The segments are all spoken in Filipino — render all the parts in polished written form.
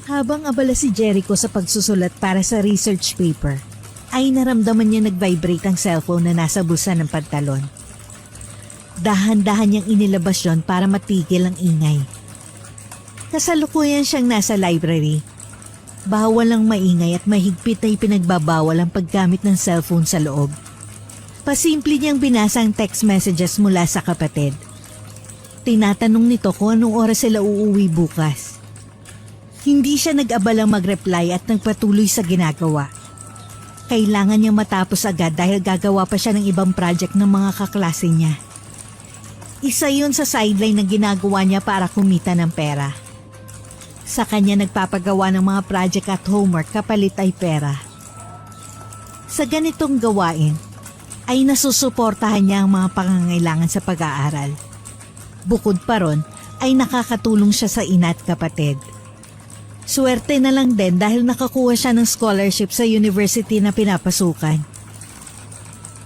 Habang abala si Jericho sa pagsusulat para sa research paper, ay naramdaman niya nag-vibrate ang cellphone na nasa bulsa ng pantalon. Dahan-dahan niyang inilabas yon para matigil ang ingay. Kasalukuyan siyang nasa library. Bawal ang maingay at mahigpit na ipinagbabawal ang paggamit ng cellphone sa loob. Pasimple niyang binasa ang text messages mula sa kapatid. Tinatanong nito kung anong oras sila uuwi bukas. Hindi siya nag-abalang mag-reply at nagpatuloy sa ginagawa. Kailangan niyang matapos agad dahil gagawa pa siya ng ibang project ng mga kaklase niya. Isa yun sa sideline na ginagawa niya para kumita ng pera. Sa kanya nagpapagawa ng mga project at homework kapalit ay pera. Sa ganitong gawain, ay nasusuportahan niya ang mga pangangailangan sa pag-aaral. Bukod pa ron, ay nakakatulong siya sa ina at kapatid. Swerte na lang din dahil nakakuha siya ng scholarship sa university na pinapasukan.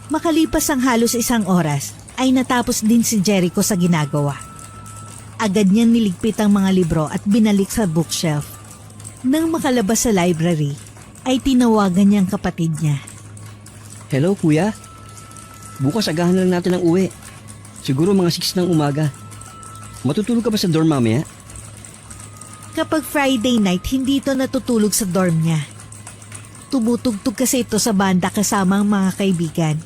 Makalipas ang halos 1 oras, ay natapos din si Jericho sa ginagawa. Agad niyang niligpit ang mga libro at binalik sa bookshelf. Nang makalabas sa library, ay tinawagan niyang kapatid niya. Hello kuya? Bukas agahan na lang natin ang uwi. Siguro mga 6 ng umaga. Matutulog ka ba sa dorm mamaya? Kapag Friday night, hindi ito natutulog sa dorm niya. Tumutugtog kasi ito sa banda kasama ang mga kaibigan.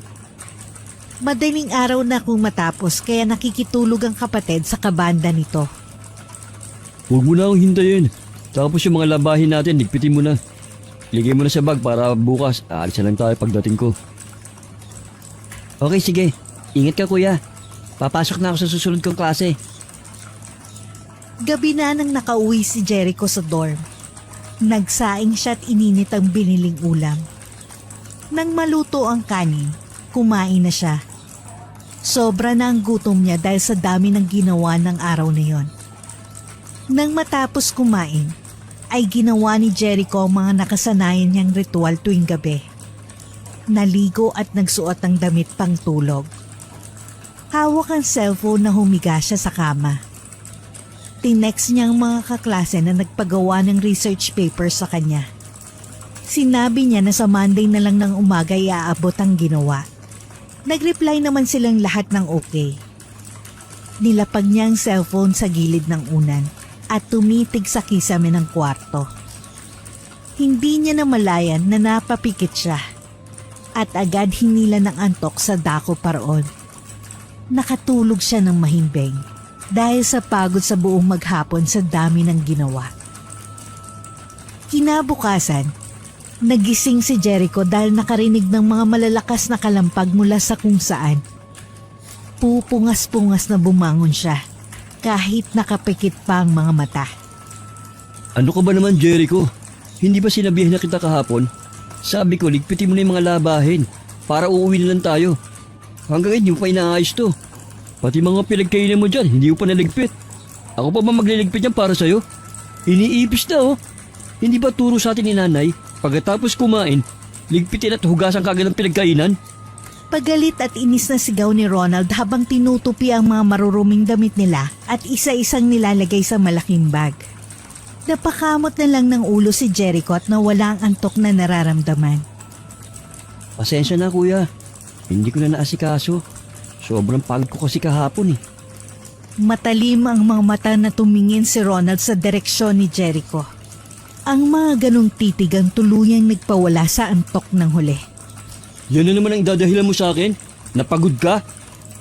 Madaling araw na kung matapos kaya nakikitulog ang kapatid sa kabanda nito. Huwag mo na akong hintayin. Tapos yung mga labahin natin, ligpitin mo na. Ligay mo na sa bag para bukas. Aalis na lang tayo pagdating ko. Okay, sige. Ingat ka kuya. Papasok na ako sa susunod kong klase. Gabi na nang nakauwi si Jericho sa dorm. Nagsaing siya at ininit ang biniling ulam. Nang maluto ang kanin, kumain na siya. Sobra na ang gutom niya dahil sa dami ng ginawa ng araw na yon. Nang matapos kumain, ay ginawa ni Jericho ang mga nakasanayan niyang ritual tuwing gabi. Naligo at nagsuot ng damit pang tulog. Hawak ang cellphone na humiga siya sa kama. Tinext niya ang mga kaklase na nagpagawa ng research paper sa kanya. Sinabi niya na sa Monday na lang ng umaga iaabot ang ginawa. Nag-reply naman silang lahat ng okay. Nilapag niya ang cellphone sa gilid ng unan at tumitig sa kisame ng kwarto. Hindi niya namalayan na napapikit siya at agad hinila ng antok sa dako paroon. Nakatulog siya ng mahimbing dahil sa pagod sa buong maghapon sa dami ng ginawa. Kinabukasan, nagising si Jericho dahil nakarinig ng mga malalakas na kalampag mula sa kung saan. Pupungas-pungas na bumangon siya kahit nakapikit pa ang mga mata. Ano ka ba naman Jericho? Hindi ba sinabihan na kita kahapon? Sabi ko ligpitin mo na yung mga labahin para uuwi na lang tayo. Hanggang ngayon yung pa inaayos to. Pati mga pinagkainan mo dyan, hindi mo pa naligpit. Ako pa ba magliligpit yan para sa'yo? Iniipis na oh. Hindi ba turo sa atin ni nanay, pagkatapos kumain, ligpitin at hugasan kagad ang pinagkainan? Pagalit at inis na sigaw ni Ronald habang tinutupi ang mga maruruming damit nila at isa-isang nilalagay sa malaking bag. Napakamot na lang ng ulo si Jericho at nawala ang antok na nararamdaman. Pasensya na kuya, hindi ko na naasikaso. Sobrang pagod ko kasi kahapon eh. Matalim ang mga mata na tumingin si Ronald sa direksyon ni Jericho. Ang mga ganong titig ang tuluyang nagpawala sa antok ng huli. Yan na naman ang dadahilan mo sa akin? Napagod ka?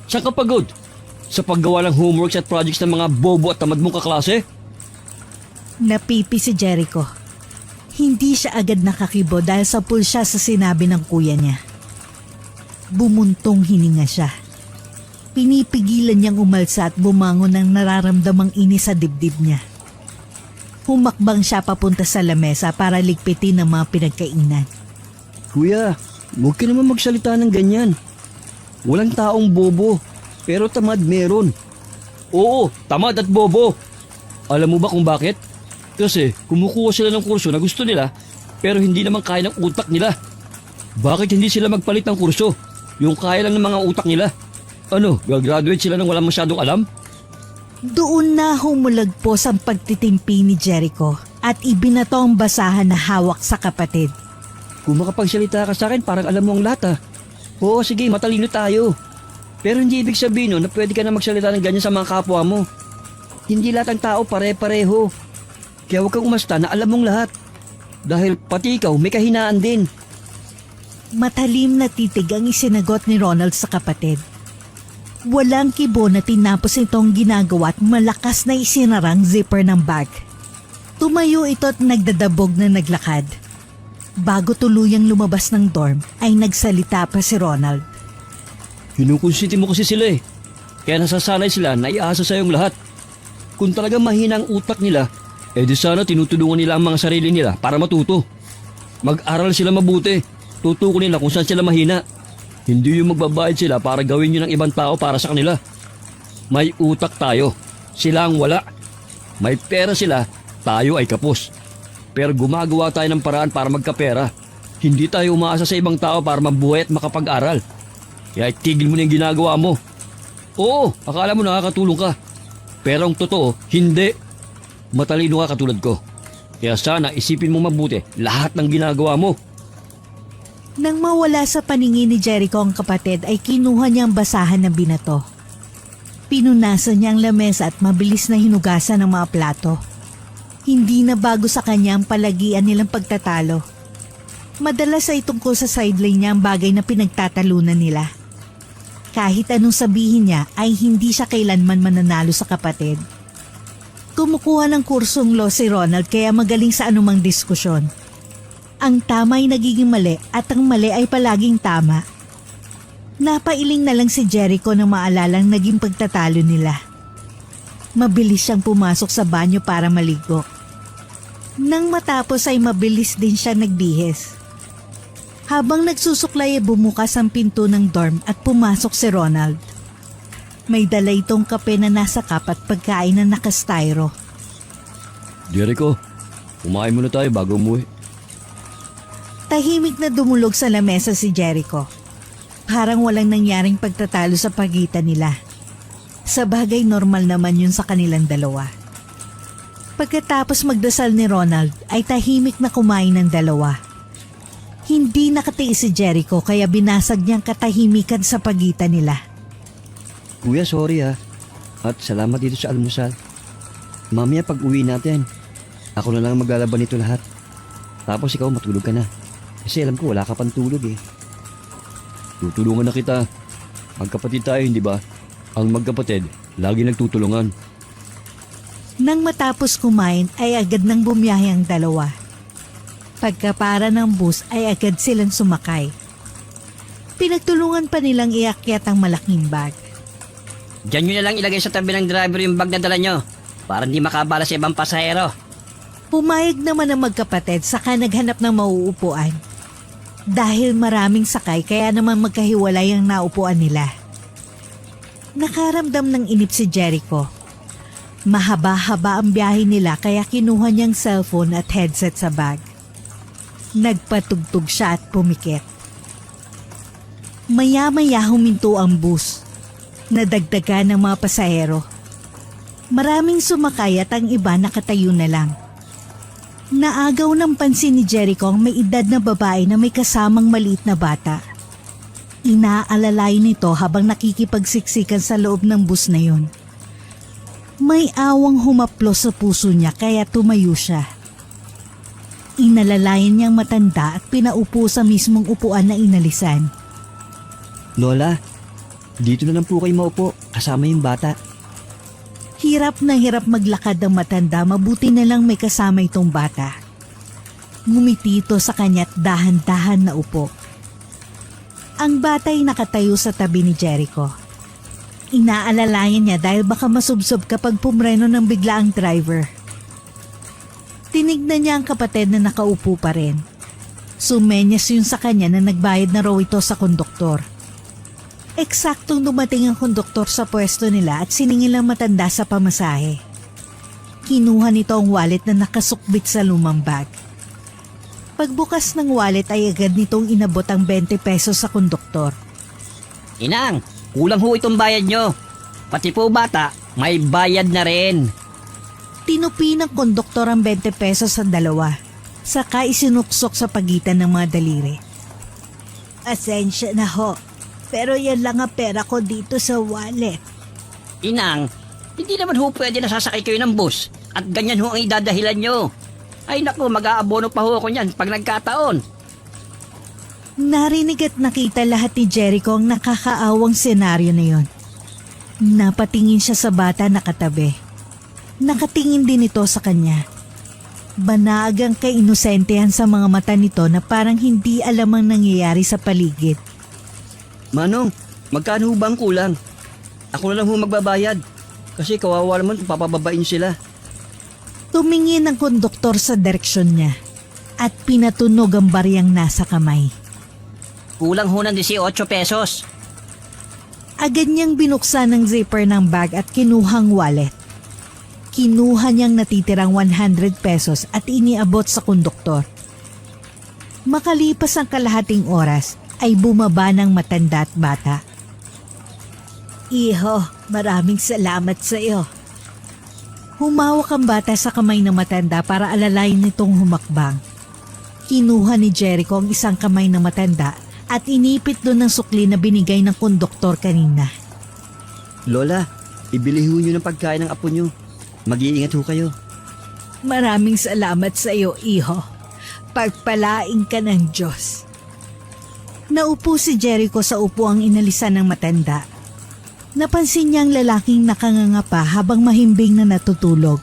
Saan ka pagod? Sa paggawa ng homeworks at projects ng mga bobo at tamad mong kaklase? Napipi si Jericho. Hindi siya agad nakakibo dahil sapul siya sa sinabi ng kuya niya. Bumuntong hininga siya. Pinipigilan niyang umalsa at bumangon ng nararamdamang inis sa dibdib niya. Humakbang siya papunta sa lamesa para ligpitin ang mga pinagkainan. Kuya, huwag ka naman magsalita ng ganyan. Walang taong bobo, pero tamad meron. Oo, tamad at bobo. Alam mo ba kung bakit? Kasi kumukuha sila ng kurso na gusto nila, pero hindi naman kaya ng utak nila. Bakit hindi sila magpalit ng kurso? Yung kaya lang ng mga utak nila. Ano, gagraduate sila nang walang masyadong alam? Doon na humulagpos ang pagtitimpi ni Jericho at ibinato ang basahan na hawak sa kapatid. Kung makapagsalita ka sa akin, parang alam mo ang lahat ah. Oo, sige, matalino tayo. Pero hindi ibig sabihin no, na pwede ka na magsalita ng ganyan sa mga kapwa mo. Hindi lahat ng tao pare-pareho. Kaya huwag kang umasta na alam mong lahat. Dahil pati ikaw may kahinaan din. Matalim na titig ang isinagot ni Ronald sa kapatid. Walang kibo na tinapos itong ginagawa at malakas na isinarang zipper ng bag. Tumayo ito at nagdadabog na naglakad. Bago tuluyang lumabas ng dorm ay nagsalita pa si Ronald. Kinukonsinti mo kasi sila eh. Kaya nasasanay sila na iasa sa iyong lahat. Kung talagang mahina ang utak nila, di sana tinutulungan nila ang mga sarili nila para matuto. Mag-aral sila mabuti. Tutuko nila kung saan sila mahina. Hindi yung magbabayad sila para gawin yun ng ibang tao para sa kanila. May utak tayo. Sila ang wala. May pera sila, tayo ay kapos. Pero gumagawa tayo ng paraan para magkapera. Hindi tayo umaasa sa ibang tao para mabuhay at makapag-aral. Kaya tigil mo na yung ginagawa mo. Oo, akala mo nakakatulong ka. Pero ang totoo, hindi. Matalino ka katulad ko. Kaya sana isipin mo mabuti lahat ng ginagawa mo. Nang mawala sa paningin ni Jericho ang kapatid ay kinuha niya ang basahan ng binato. Pinunasan niya ang lamesa at mabilis na hinugasan ng mga plato. Hindi na bago sa kanya ang palagian nilang pagtatalo. Madalas ay tungkol sa sideline niya ang bagay na pinagtatalunan nila. Kahit anong sabihin niya ay hindi siya kailanman mananalo sa kapatid. Kumukuha ng kursong law si Ronald kaya magaling sa anumang diskusyon. Ang tama ay nagiging mali at ang mali ay palaging tama. Napailing na lang si Jericho nang maalalang naging pagtatalo nila. Mabilis siyang pumasok sa banyo para maligo. Nang matapos ay mabilis din siya nagbihis. Habang nagsusuklay ay bumukas ang pinto ng dorm at pumasok si Ronald. May dala itong kape na nasa cup at pagkain na nakastyro. Jericho, kumain muna tayo bago umuwi. Tahimik na dumulog sa lamesa si Jericho. Parang walang nangyaring pagtatalo sa pagitan nila. Sa bagay normal naman yun sa kanilang dalawa. Pagkatapos magdasal ni Ronald ay tahimik na kumain ng dalawa. Hindi nakatiis si Jericho kaya binasag niyang katahimikan sa pagitan nila. Kuya, sorry ha. At salamat dito sa almusal. Mamaya pag uwi natin, ako na lang maglalaban nito lahat. Tapos ikaw matulog ka na. Kasi alam ko wala ka pang tulog eh. Tutulungan na kita. Magkapatid tayo, hindi ba? Ang magkapatid, lagi nagtutulungan. Nang matapos kumain ay agad nang bumiyahe ang dalawa. Pagkapara ng bus ay agad silang sumakay. Pinagtulungan pa nilang iakyat ang malaking bag. Diyan nyo na lang ilagay sa tabi ng driver yung bag na dala nyo para hindi makabala sa ibang pasahero. Pumayag naman ang magkapatid saka naghanap ng mauupuan. Dahil maraming sakay kaya naman magkahiwalay ang naupuan nila. Nakaramdam ng inip si Jericho. Mahaba-haba ang biyahe nila kaya kinuha niyang cellphone at headset sa bag. Nagpatugtog siya at pumikit. Maya-maya huminto ang bus. Nadagdagan ng mga pasahero. Maraming sumakay at ang iba nakatayo na lang. Naagaw ng pansin ni Jericho ang may edad na babae na may kasamang maliit na bata. Inaalalay nito habang nakikipagsiksikan sa loob ng bus na yun. May awang humaplos sa puso niya kaya tumayo siya. Inalalayan niyang matanda at pinaupo sa mismong upuan na inalisan. Lola, dito na lang po kayo maupo kasama yung bata. Hirap na hirap maglakad ang matanda, mabuti na lang may kasama itong bata. Ngumiti ito sa kanya at dahan-dahan na upo. Ang bata ay nakatayo sa tabi ni Jericho. Inaalalayan niya dahil baka masubsob kapag pumreno ng bigla ang driver. Tinignan niya ang kapatid na nakaupo pa rin. Sumenyas yun sa kanya na nagbayad na raw ito sa konduktor. Eksaktong dumating ang konduktor sa pwesto nila at siningil ang matanda sa pamasahe. Kinuha nito ang wallet na nakasukbit sa lumang bag. Pagbukas ng wallet ay agad nitong inabot ang 20 pesos sa konduktor. Inang, kulang ho itong bayad nyo. Pati po bata, may bayad na rin. Tinupi ng konduktor ang 20 pesos sa dalawa, saka isinuksok sa pagitan ng mga daliri. Asensya na ho, pero yan lang ang pera ko dito sa wallet. Inang, hindi naman ho pwede na sasakay kayo ng bus at ganyan ho ang idadahilan nyo. Ay naku, mag-aabono pa ho ako niyan pag nagkataon. Narinig at nakita lahat ni Jericho ang nakakaawang senaryo na yon. Napatingin siya sa bata na katabi. Nakatingin din ito sa kanya. Banagang kainosentehan sa mga mata nito na parang hindi alam ang nangyayari sa paligid. Manong, magkano ba ang kulang? Ako na lang ho magbabayad. Kasi kawawa naman kung papababain sila. Tumingin ang konduktor sa direksyon niya at pinatunog ang bariyang nasa kamay. Kulang ho ng 18 pesos. Agad niyang binuksan ang zipper ng bag at kinuhang wallet. Kinuha niyang natitirang 100 pesos at iniabot sa konduktor. Makalipas ang kalahating oras ay bumaba ng matanda at bata. Iho, maraming salamat sa iyo. Humawak ang bata sa kamay ng matanda para alalayin nitong humakbang. Kinuha ni Jericho ang isang kamay ng matanda at inipit doon ng sukli na binigay ng konduktor kanina. Lola, ibili ho nyo ng pagkain ng apo nyo. Mag-iingat ho kayo. Maraming salamat sa iyo, iho. Pagpalaing ka ng Diyos. Naupo si Jericho sa upuang inalisan ng matanda. Napansin niya ang lalaking nakangangapa habang mahimbing na natutulog.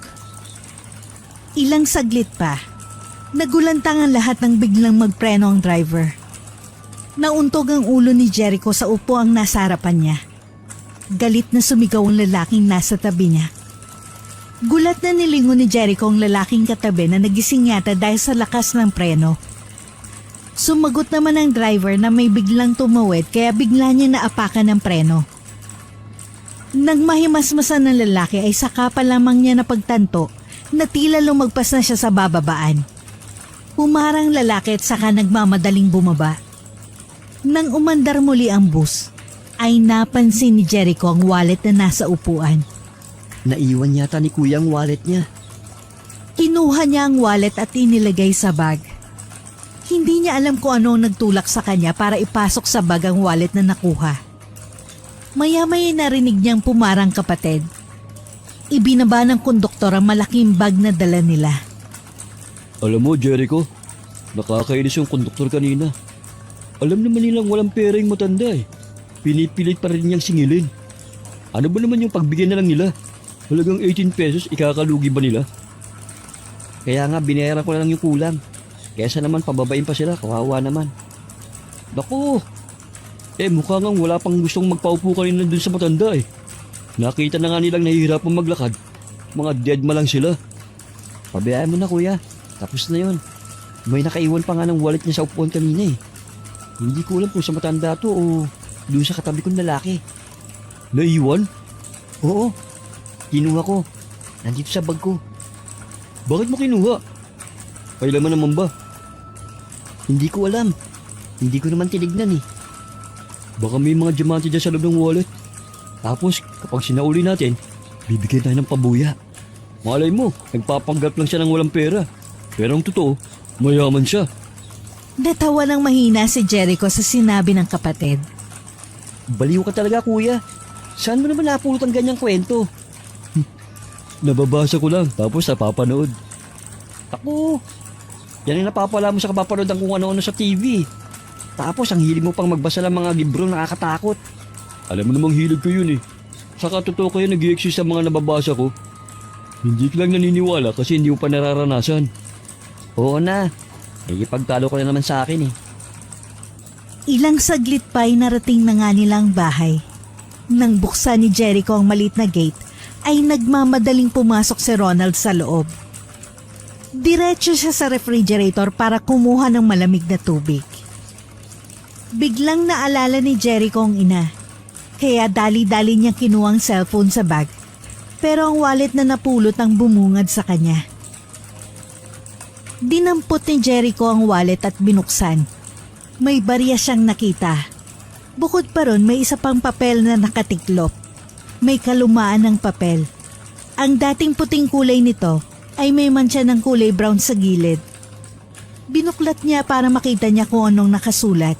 Ilang saglit pa, nagulantang ang lahat ng biglang magpreno ang driver. Nauntog ang ulo ni Jericho sa upuang nasa harapan niya. Galit na sumigaw ang lalaking nasa tabi niya. Gulat na nilingon ni Jericho ang lalaking katabi na nagising yata dahil sa lakas ng preno. Sumagot naman ang driver na may biglang tumawid kaya bigla niya naapakan ng preno. Nang mahimasmasan ng lalaki ay saka pa lamang niya napagtanto na tila lumagpas na siya sa bababaan. Humarang lalaki at saka nagmamadaling bumaba. Nang umandar muli ang bus, ay napansin ni Jericho ang wallet na nasa upuan. Naiwan yata ni kuya ang wallet niya. Kinuha niya ang wallet at inilagay sa bag. Hindi niya alam kung ano ang nagtulak sa kanya para ipasok sa bag ang wallet na nakuha. Maya-maya narinig niyang pumarang kapatid. Ibinaba ng konduktor ang malaking bag na dala nila. Alam mo, Jericho, nakakainis yung konduktor kanina. Alam naman nilang walang pera yung matanda eh. Pinipilit pa rin niyang singilin. Ano ba naman yung pagbigay na lang nila? Halagang 18 pesos, ikakalugi ba nila? Kaya nga, binayaran ko na lang yung kulang. Kesa naman pababain pa sila, kawawa naman. Naku! Mukha nga wala pang gustong magpaupo kanina dun sa matanda eh. Nakita na nga nilang nahihirapang maglakad. Mga dead ma lang sila. Pabayaan mo na kuya, tapos na yon. May nakaiwan pa nga ng wallet niya sa upuan kanina eh. Hindi ko alam kung sa matanda to o doon sa katabi kong lalaki. Naiwan? Oo. Kinuha ko. Nandito sa bag ko. Bakit mo kinuha? Kailaman naman ba? Hindi ko alam. Hindi ko naman tinignan eh. Baka may mga diamante dyan sa loob ng wallet. Tapos kapag sinauli natin, bibigyan tayo ng pabuya. Malay mo, nagpapanggap lang siya ng walang pera. Pero ang totoo, mayaman siya. Natawa ng mahina si Jericho sa sinabi ng kapatid. Baliw ka talaga kuya. Saan mo naman napulot ang ganyang kwento? Nababasa ko lang tapos napapanood. Ako, yan ang napapala mo sa kapapanood ang kung ano-ano sa TV. Tapos ang hilig mo pang magbasa ng mga libro nakakatakot. Alam mo namang hilig ko yun eh. Saka totoo kayo nag-i-exist sa mga nababasa ko. Hindi ko lang naniniwala kasi hindi mo pa nararanasan. Oo na, nagipagtalo ko na naman sa akin eh. Ilang saglit pa ay narating na nga nilang bahay. Nang buksan ni Jericho ang maliit na gate, ay nagmamadaling pumasok si Ronald sa loob. Diretso siya sa refrigerator para kumuha ng malamig na tubig. Biglang naalala ni Jericho ang ina, kaya dali-dali niya kinuha ang cellphone sa bag, pero ang wallet na napulot ang bumungad sa kanya. Dinampot ni Jericho ang wallet at binuksan. May barya siyang nakita. Bukod pa ron, may isa pang papel na nakatiklop. May kalumaan ng papel. Ang dating puting kulay nito ay may mantsa ng kulay brown sa gilid. Binuklat niya para makita niya kung anong nakasulat.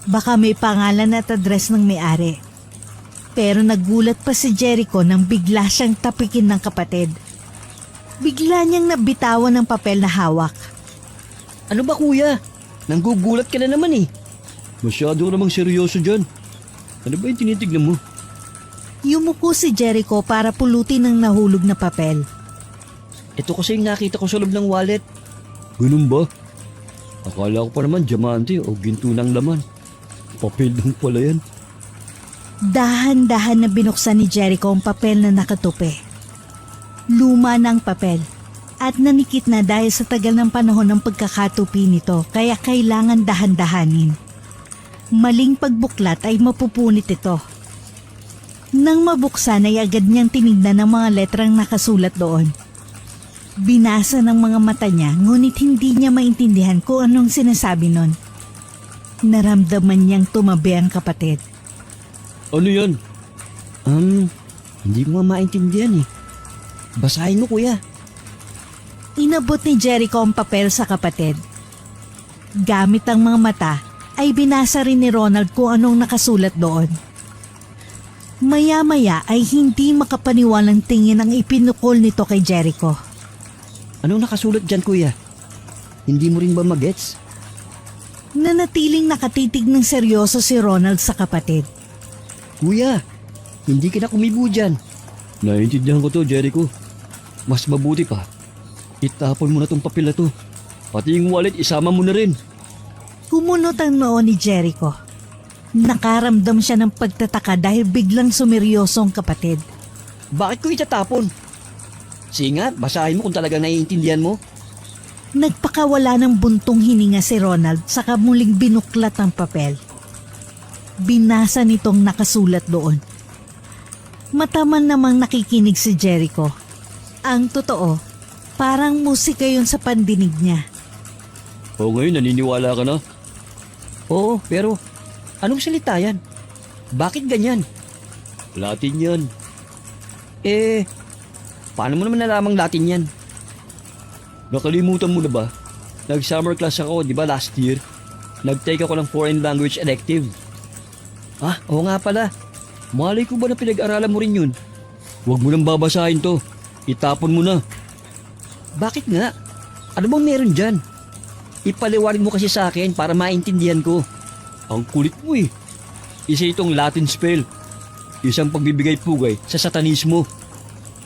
Baka may pangalan at address ng may-ari. Pero nagulat pa si Jericho nang bigla siyang tapikin ng kapatid. Bigla niyang nabitawan ng papel na hawak. Ano ba kuya? Nanggugulat ka na naman eh. Masyado namang seryoso dyan. Ano ba yung tinitignan mo? Yumuko si Jericho para pulutin ang nahulog na papel. Ito kasi yung nakita ko sa loob ng wallet. Ganun ba? Akala ko pa naman diamante o ginto ng laman. Papel lang pala yan. Dahan-dahan na binuksan ni Jericho ang papel na nakatupi. Luma na ang papel at nanikit na dahil sa tagal ng panahon ng pagkakatupi nito kaya kailangan dahan-dahanin. Maling pagbuklat ay mapupunit ito. Nang mabuksan ay agad niyang tinignan ang mga letrang nakasulat doon. Binasa ng mga mata niya ngunit hindi niya maintindihan kung anong sinasabi nun. Naramdaman niyang tumabi ang kapatid. Ano yan? Hindi ko nga maintindihan eh. Basahin mo kuya. Inabot ni Jericho ang papel sa kapatid. Gamit ang mga mata ay binasa rin ni Ronald kung anong nakasulat doon. Maya-maya ay hindi makapaniwalang tingin ang ipinukol nito kay Jericho. Anong nakasulat dyan kuya? Hindi mo rin ba magets? Nanatiling nakatitig ng seryoso si Ronald sa kapatid. Kuya, hindi ka na kumibo dyan. Naiintindihan ko to Jericho. Mas mabuti pa. Itapon mo na tong papel na to. Pati yung wallet isama mo na rin. Kumunot ang noo ni Jericho. Nakaramdam siya ng pagtataka dahil biglang sumeryoso ang kapatid. Bakit ko itatapon? Sige nga, basahin mo kung talagang naiintindihan mo. Nagpakawala ng buntong hininga si Ronald saka muling binuklat ang papel. Binasa nitong nakasulat doon. Mataman namang nakikinig si Jericho. Ang totoo, parang musika yun sa pandinig niya. O ngayon naniniwala ka na? Oo, pero anong salita yan? Bakit ganyan? Latin yan. Paano mo naman nalamang Latin yan? Nakalimutan mo na ba? Nag-summer class ako, di ba last year? Nag-take ako ng foreign language elective. Oo nga pala. Malay ko ba na pinag-aralan mo rin yun? Huwag mo nang babasahin to. Itapon mo na. Bakit nga? Ano bang meron dyan? Ipaliwanag mo kasi sa akin para maintindihan ko. Ang kulit mo eh. Isa itong Latin spell. Isang pagbibigay-pugay sa satanismo.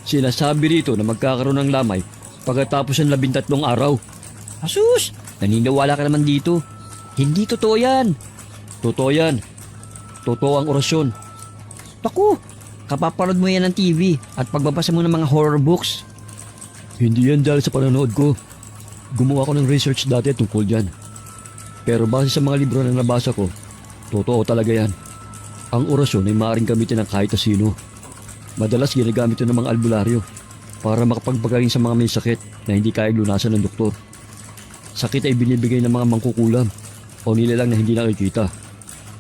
Sinasabi rito na magkakaroon ng lamay pagkatapos ng 13 araw. Asus! Naniniwala ka naman dito. Hindi totoo yan. Totoo yan. Totoo ang orasyon. Naku! Kapapanood mo yan ng TV at pagbabasa mo ng mga horror books. Hindi yan dahil sa panonood ko. Gumawa ko ng research dati tungkol dyan. Pero base sa mga libro na nabasa ko, totoo talaga yan. Ang orasyon ay maaaring gamitin ng kahit na sino. Madalas ginagamit ito ng mga albularyo para makapagbagaling sa mga may sakit na hindi kaya lunasan ng doktor. Sakit ay binibigay ng mga mangkukulam o nilalang na hindi nakikita.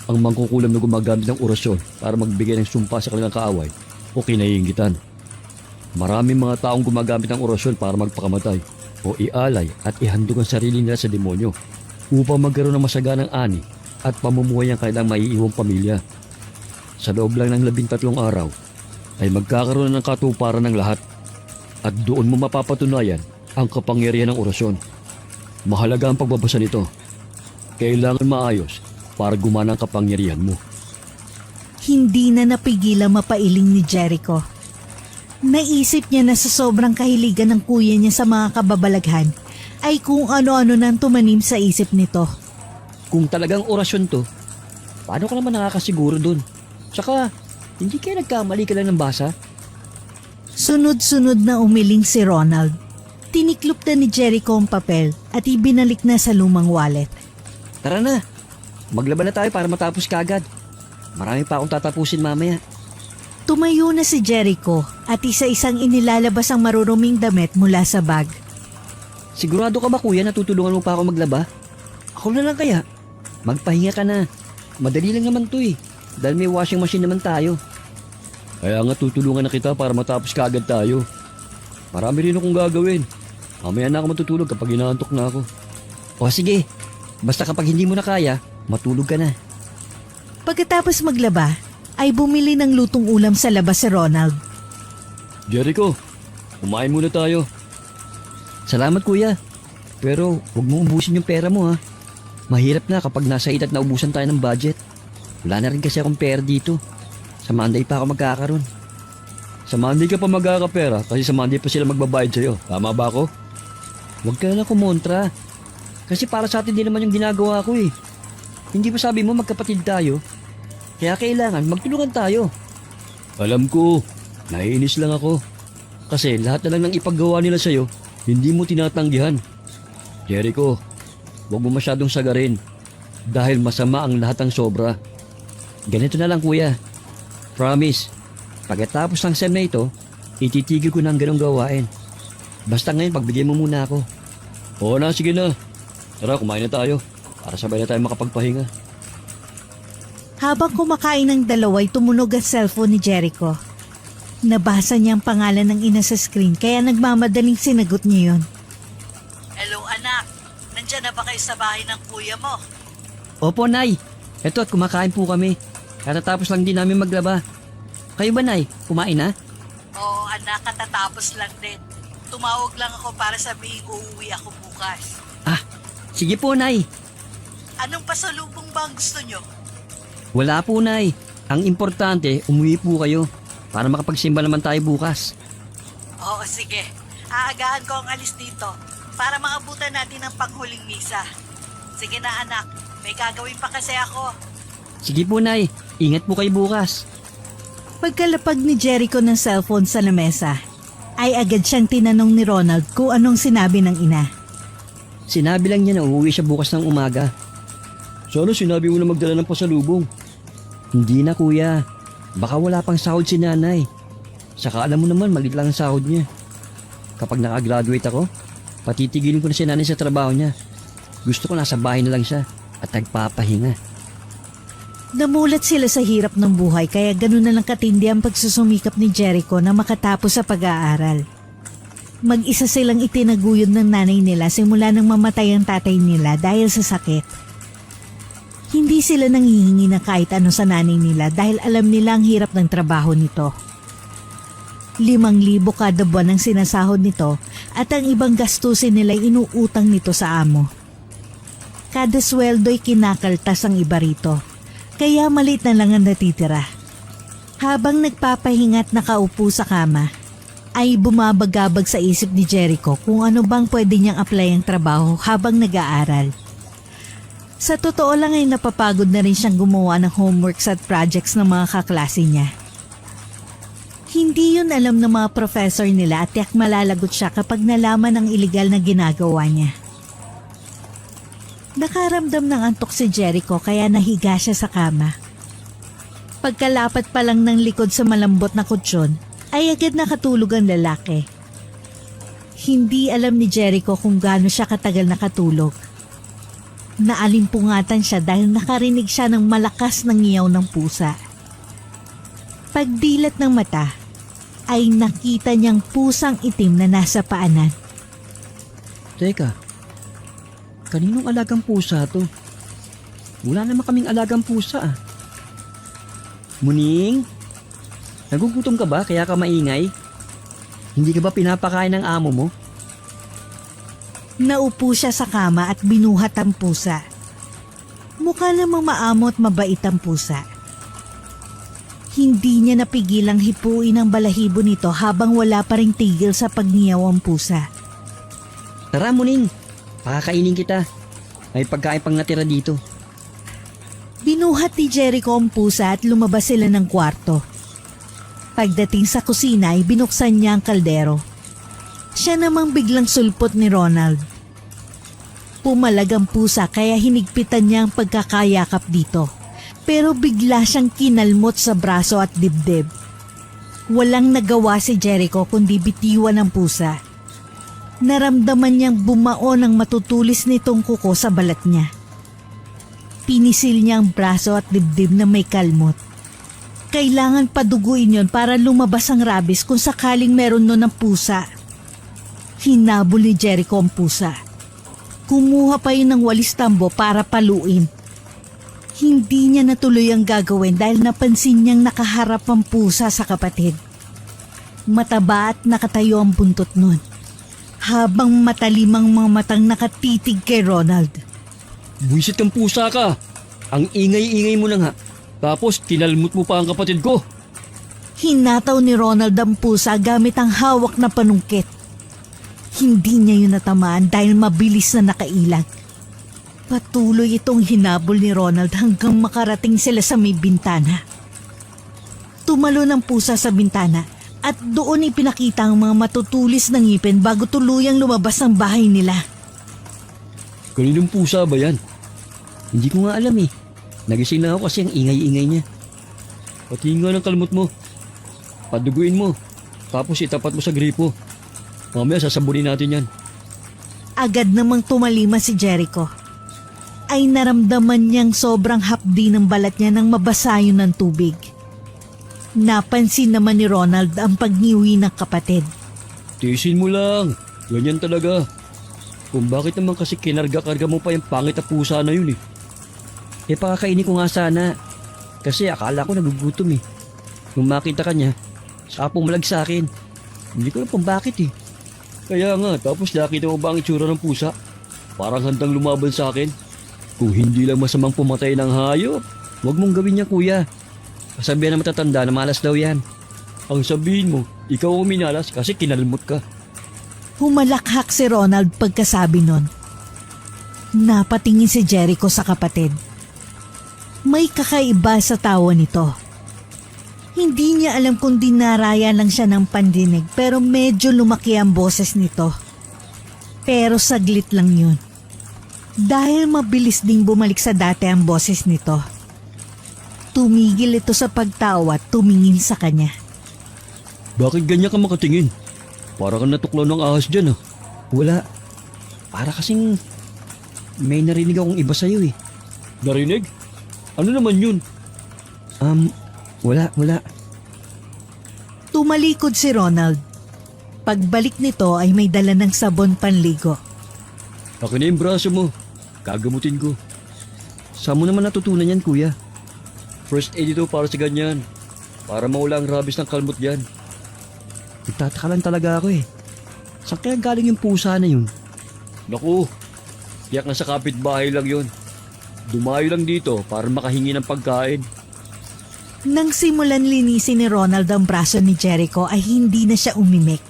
Ang mangkukulam na gumagamit ng orasyon para magbigay ng sumpa sa kanilang kaaway o kinaiingitan. Maraming mga taong gumagamit ng orasyon para magpakamatay o ialay at ihandog ang sarili nila sa demonyo upang magkaroon ng masaganang ani at pamumuhay ang kanilang maiiwang pamilya. Sa loob lang ng 13 araw ay magkakaroon ng katuparan ng lahat at doon mo mapapatunayan ang kapangyarihan ng orasyon. Mahalaga ang pagbabasa nito. Kailangan maayos para gumana ang kapangyarihan mo. Hindi na napigilan mapailing ni Jericho. Naisip niya na sa sobrang kahiligan ng kuya niya sa mga kababalaghan ay kung ano-ano nang tumanim sa isip nito. Kung talagang orasyon to, paano ka naman nakakasiguro dun? Tsaka, hindi kaya nagkamali ka lang ng basa? Sunod-sunod na umiling si Ronald. Tiniklop na ni Jericho ang papel at ibinalik na sa lumang wallet. Tara na, maglaban na tayo para matapos kagad. Marami pa akong tatapusin mamaya. Tumayo na si Jericho at isa-isang inilalabas ang maruruming damit mula sa bag. Sigurado ka ba kuya na tutulungan mo pa ako maglaba? Ako na lang kaya. Magpahinga ka na. Madali lang naman to eh. Dahil may washing machine naman tayo. Kaya nga tutulungan na kita para matapos kaagad tayo. Marami rin akong gagawin. Mamaya na ako matutulog kapag inaantok na ako. O sige, basta kapag hindi mo na kaya, matulog ka na. Pagkatapos maglaba, ay bumili ng lutong ulam sa labas si Ronald. Jericho, kumain muna tayo. Salamat kuya. Pero huwag mo ubusin yung pera mo ha. Mahirap na kapag nasa edad na ubusan tayo ng budget. Wala na rin kasi akong pera dito. Sa Monday pa ako magkakaroon. Sa Monday ka pa magkakapera kasi sa Monday pa sila magbabayad sa'yo. Tama ba ako? Huwag ka na kumontra. Kasi para sa atin din naman yung ginagawa ko eh. Hindi ba sabi mo magkapatid tayo? Kaya kailangan magtulungan tayo. Alam ko, naiinis lang ako. Kasi lahat na lang ng ipaggawa nila sa'yo, hindi mo tinatanggihan. Jericho, huwag mo masyadong sagarin. Dahil masama ang lahat ng sobra. Ganito na lang kuya. Promise, pagkatapos ng sem na ito, ititigil ko na ang ganong gawain. Basta ngayon pagbigyan mo muna ako. Oo na, sige na. Tara, kumain na tayo. Para sabay na tayo makapagpahinga. Habang kumakain ng dalawa'y tumunog ang cellphone ni Jericho. Nabasa niya ang pangalan ng ina sa screen kaya nagmamadaling sinagot niya yun. Hello anak, nandyan na ba kayo sa bahay ng kuya mo? Opo, Nay. Eto at kumakain po kami. Katatapos lang din namin maglaba. Kayo ba, Nay? Kumain na? Oo anak, katatapos lang din. Tumawag lang ako para sabihin uuwi ako bukas. Ah, sige po, Nay. Anong pasalubong ba ang gusto nyo? Wala po, Nay. Ang importante, umuwi po kayo para makapagsimba naman tayo bukas. Oo sige, aagaan ko ang alis dito para maabutan natin ang panghuling misa. Sige na anak, may gagawin pa kasi ako. Sige po, Nay. Ingat po kayo bukas. Pagkalapag ni Jericho ng cellphone sa lamesa, ay agad siyang tinanong ni Ronald kung anong sinabi ng ina. Sinabi lang niya na uuwi siya bukas ng umaga. Sana sinabi mo na magdala ng pasalubong. Hindi na, kuya. Baka wala pang sahod si nanay. Saka alam mo naman, maliit lang ang sahod niya. Kapag nakagraduate ako, patitigilin ko na si nanay sa trabaho niya. Gusto ko nasa bahay na lang siya at nagpapahinga. Namulat sila sa hirap ng buhay kaya ganun na lang katindi ang pagsusumikap ni Jericho na makatapos sa pag-aaral. Mag-isa silang itinaguyod ng nanay nila simula nang mamatay ang tatay nila dahil sa sakit. Hindi sila nanghihingi ng kahit ano sa nanay nila dahil alam nila ang hirap ng trabaho nito. 5,000 kada buwan ang sinasahod nito at ang ibang gastusin nila inuutang nito sa amo. Kada sweldo'y kinakaltas ang iba rito, kaya maliit na lang ang natitira. Habang nagpapahinga at nakaupo sa kama, ay bumabagabag sa isip ni Jericho kung ano bang pwede niyang apply ang trabaho habang nag-aaral. Sa totoo lang ay napapagod na rin siyang gumawa ng homeworks at projects ng mga kaklase niya. Hindi yun alam ng mga professor nila at tiyak malalagot siya kapag nalaman ang iligal na ginagawa niya. Nakaramdam ng antok si Jericho kaya nahiga siya sa kama. Pagkalapat pa lang ng likod sa malambot na kutsyon, ay agad nakatulog ang lalaki. Hindi alam ni Jericho kung gaano siya katagal nakatulog. Naalimpungatan siya dahil nakarinig siya ng malakas na ngiyaw ng pusa. Pagdilat ng mata, ay nakita niyang pusang itim na nasa paanan. Teka, kaninong alagang pusa to? Wala naman kaming alagang pusa ah. Muning, nagugutom ka ba kaya ka maingay? Hindi ka ba pinapakain ng amo mo? Naupo siya sa kama at binuhat ang pusa. Mukha namang maamo at mabait ang pusa. Hindi niya napigilang hipuin ang balahibo nito habang wala pa ring tigil sa pagngiyaw ang pusa. Tara Muning, pakakainin kita. May pagkain pang natira dito. Binuhat ni Jericho ang pusa at lumabas sila ng kwarto. Pagdating sa kusina ay binuksan niya ang kaldero. Siya namang biglang sulpot ni Ronald. Pumalag ang pusa kaya hinigpitan niya ang pagkakayakap dito. Pero bigla siyang kinalmot sa braso at dibdib. Walang nagawa si Jericho kundi bitiwan ng pusa. Naramdaman niyang bumaon ang matutulis nitong kuko sa balat niya. Pinisil niya ang braso at dibdib na may kalmot. Kailangan paduguin yon para lumabas ang rabies kung sakaling meron nun ng pusa. Hinabol ni Jericho ang pusa. Kumuha pa yun ng walis tambo para paluin. Hindi niya natuloy ang gagawin dahil napansin niyang nakaharap ang pusa sa kapatid. Mataba at nakatayo ang buntot nun, habang matalimang mga matang nakatitig kay Ronald. Buisit kang pusa ka. Ang ingay-ingay mo na nga. Tapos kinalmot mo pa ang kapatid ko. Hinataw ni Ronald ang pusa gamit ang hawak na panungkit. Hindi niya yun natamaan dahil mabilis na nakailag. Patuloy itong hinabol ni Ronald hanggang makarating sila sa may bintana. Tumalo ng pusa sa bintana at doon ipinakita ang mga matutulis ng ngipin bago tuluyang lumabas ng bahay nila. Kaninong pusa ba yan? Hindi ko nga alam eh. Nagising na ako kasi ang ingay-ingay niya. Pati nga ng kalmot mo. Paduguin mo. Tapos itapat mo sa gripo. Mamaya sasabunin natin yan. Agad namang tumalima si Jericho. Ay naramdaman niyang sobrang hapdi ng balat niya nang mabasa yun ng tubig. Napansin naman ni Ronald ang pagniwi ng kapatid. Tiisin mo lang. Ganyan talaga. Kung bakit naman kasi kinarga-karga mo pa yung pangit na pusa na yun eh. Eh pakakainin ko nga sana. Kasi akala ko nagugutom eh. Nung makita ka niya, saka pumalag sa akin. Hindi ko alam kung bakit eh. Kaya nga, tapos nakita mo ba ang itsura ng pusa? Parang handang lumaban sa akin. Kung hindi lang masamang pumatay ng hayop. Huwag mong gawin niya kuya. Kasabihan na matatanda na malas daw yan. Ang sabihin mo, ikaw ang minalas kasi kinalmot ka. Humalakhak si Ronald pagkasabi nun. Napatingin si Jericho sa kapatid. May kakaiba sa tawa nito. Hindi niya alam kung dinaraya lang siya ng pandinig pero medyo lumaki ang boses nito. Pero saglit lang yun. Dahil mabilis ding bumalik sa dati ang boses nito. Tumigil ito sa pagtawa at tumingin sa kanya. Bakit ganyan ka makatingin? Para kang natuklaw ng ahas dyan ah. Wala. Para kasing may narinig akong iba sa'yo eh. Narinig? Ano naman yun? Wala. Tumalikod si Ronald. Pagbalik nito ay may dala ng sabon panligo. Akin na yung braso mo. Gagamutin ko. Saan mo naman natutunan yan kuya? First aid ito para sa ganyan. Para mawala ang rabies ng kalmot yan. Nagtataka lang talaga ako eh. Saan kaya galing yung pusa na yun? Naku, tiyak na sa kapitbahay lang yun. Dumayo lang dito para makahingi ng pagkain. Nang simulan linisin ni Ronald ang braso ni Jericho ay hindi na siya umimik.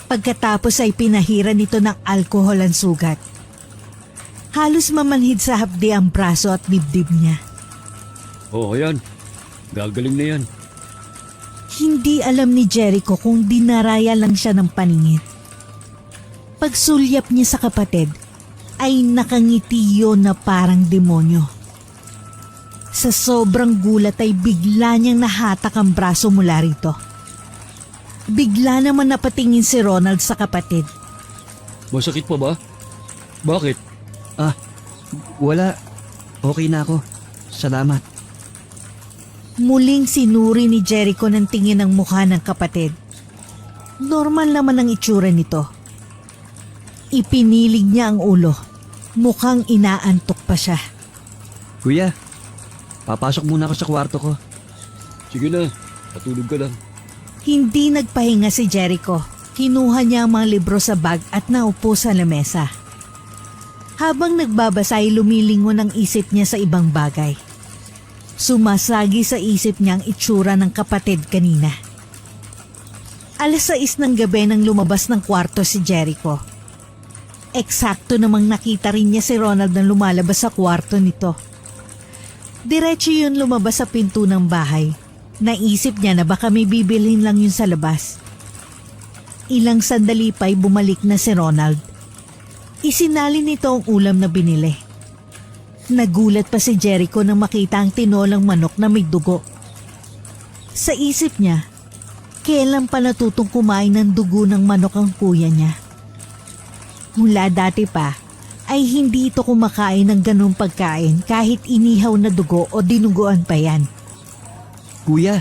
Pagkatapos ay pinahiran nito ng alkohol ang sugat. Halos mamanhid sa hapdi ang braso at dibdib niya. Oh, ayan. Gagaling na yan. Hindi alam ni Jericho kung dinaraya lang siya ng paningin. Pagsulyap niya sa kapatid, ay nakangiti yun na parang demonyo. Sa sobrang gulat ay bigla niyang nahatak ang braso mula rito. Bigla naman napatingin si Ronald sa kapatid. Masakit pa ba? Bakit? Wala. Okay na ako. Salamat. Muling sinuri ni Jericho ng tingin ang mukha ng kapatid. Normal naman ang itsura nito. Ipinilig niya ang ulo. Mukhang inaantok pa siya. Kuya, papasok muna ako sa kwarto ko. Sige na, patulog ka lang. Hindi nagpahinga si Jericho. Kinuha niya ang mga libro sa bag at naupo sa lamesa. Habang nagbabasa ay lumilingon ang isip niya sa ibang bagay. Sumasagi sa isip niya ang itsura ng kapatid kanina. 6:00 ng gabi nang lumabas ng kwarto si Jericho. Eksakto namang nakita rin niya si Ronald na lumalabas sa kwarto nito. Diretso yun lumabas sa pinto ng bahay. Naisip niya na baka may bibilhin lang yun sa labas. Ilang sandali pa'y bumalik na si Ronald. Isinali nito ang ulam na binili. Nagulat pa si Jericho nang makita ang tinolang manok na may dugo. Sa isip niya, kailan pa natutong kumain ng dugo ng manok ang kuya niya. Mula dati pa, ay hindi ito kumakain ng ganung pagkain kahit inihaw na dugo o dinuguan pa yan. Kuya,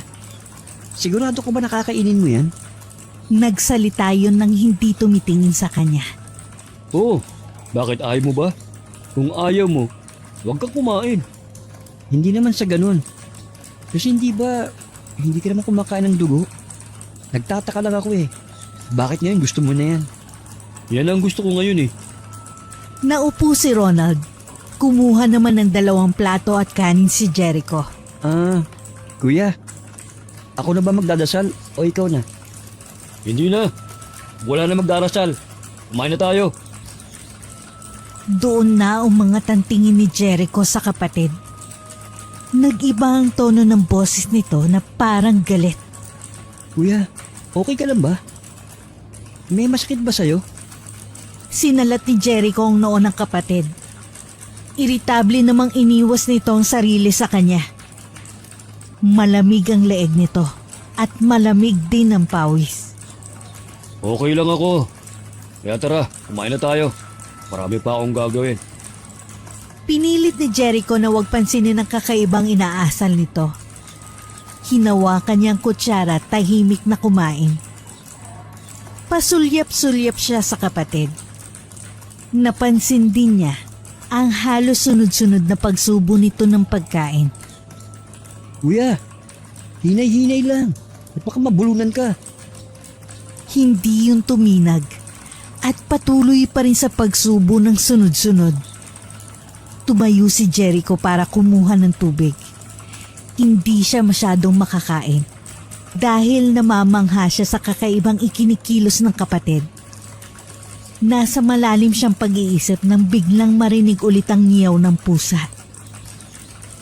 sigurado ko ba nakakainin mo yan? Nagsalita yun nang hindi tumitingin sa kanya. Oo, bakit ayaw mo ba? Kung ayaw mo, huwag kang kumain. Hindi naman sa ganun. Kasi hindi ka naman kumakain ng dugo? Nagtataka lang ako eh. Bakit ngayon gusto mo na yan? Yan ang gusto ko ngayon eh. Naupo si Ronald. Kumuha naman ng 2 plato at kanin si Jericho. Kuya, ako na ba magdadasal o ikaw na? Hindi na. Wala na magdarasal. Kumain na tayo. Doon na umangat ang tingin ni Jericho sa kapatid. Nag-iba ang tono ng boses nito na parang galit. Kuya, okay ka lang ba? May masakit ba sa'yo? Sinalat ni Jericho ang noo ng kapatid. Iritable namang iniwas nito ang sarili sa kanya. Malamig ang leeg nito at malamig din ang pawis. Okay lang ako. Kaya tara, kumain na tayo. Marami pa akong gagawin. Pinilit ni Jericho na huwag pansinin ang kakaibang inaasal nito. Hinawakan niyang kutsara at tahimik na kumain. Pasulyap-sulyap siya sa kapatid. Napansin din niya ang halos sunod-sunod na pagsubo nito ng pagkain. Kuya, hinay-hinay lang. At baka mabulunan ka. Hindi yun tuminag at patuloy pa rin sa pagsubo ng sunod-sunod. Tumayo si Jericho para kumuha ng tubig. Hindi siya masyadong makakain dahil namamangha siya sa kakaibang ikinikilos ng kapatid. Nasa malalim siyang pag-iisip nang biglang marinig ulit ang ngiyaw ng pusa.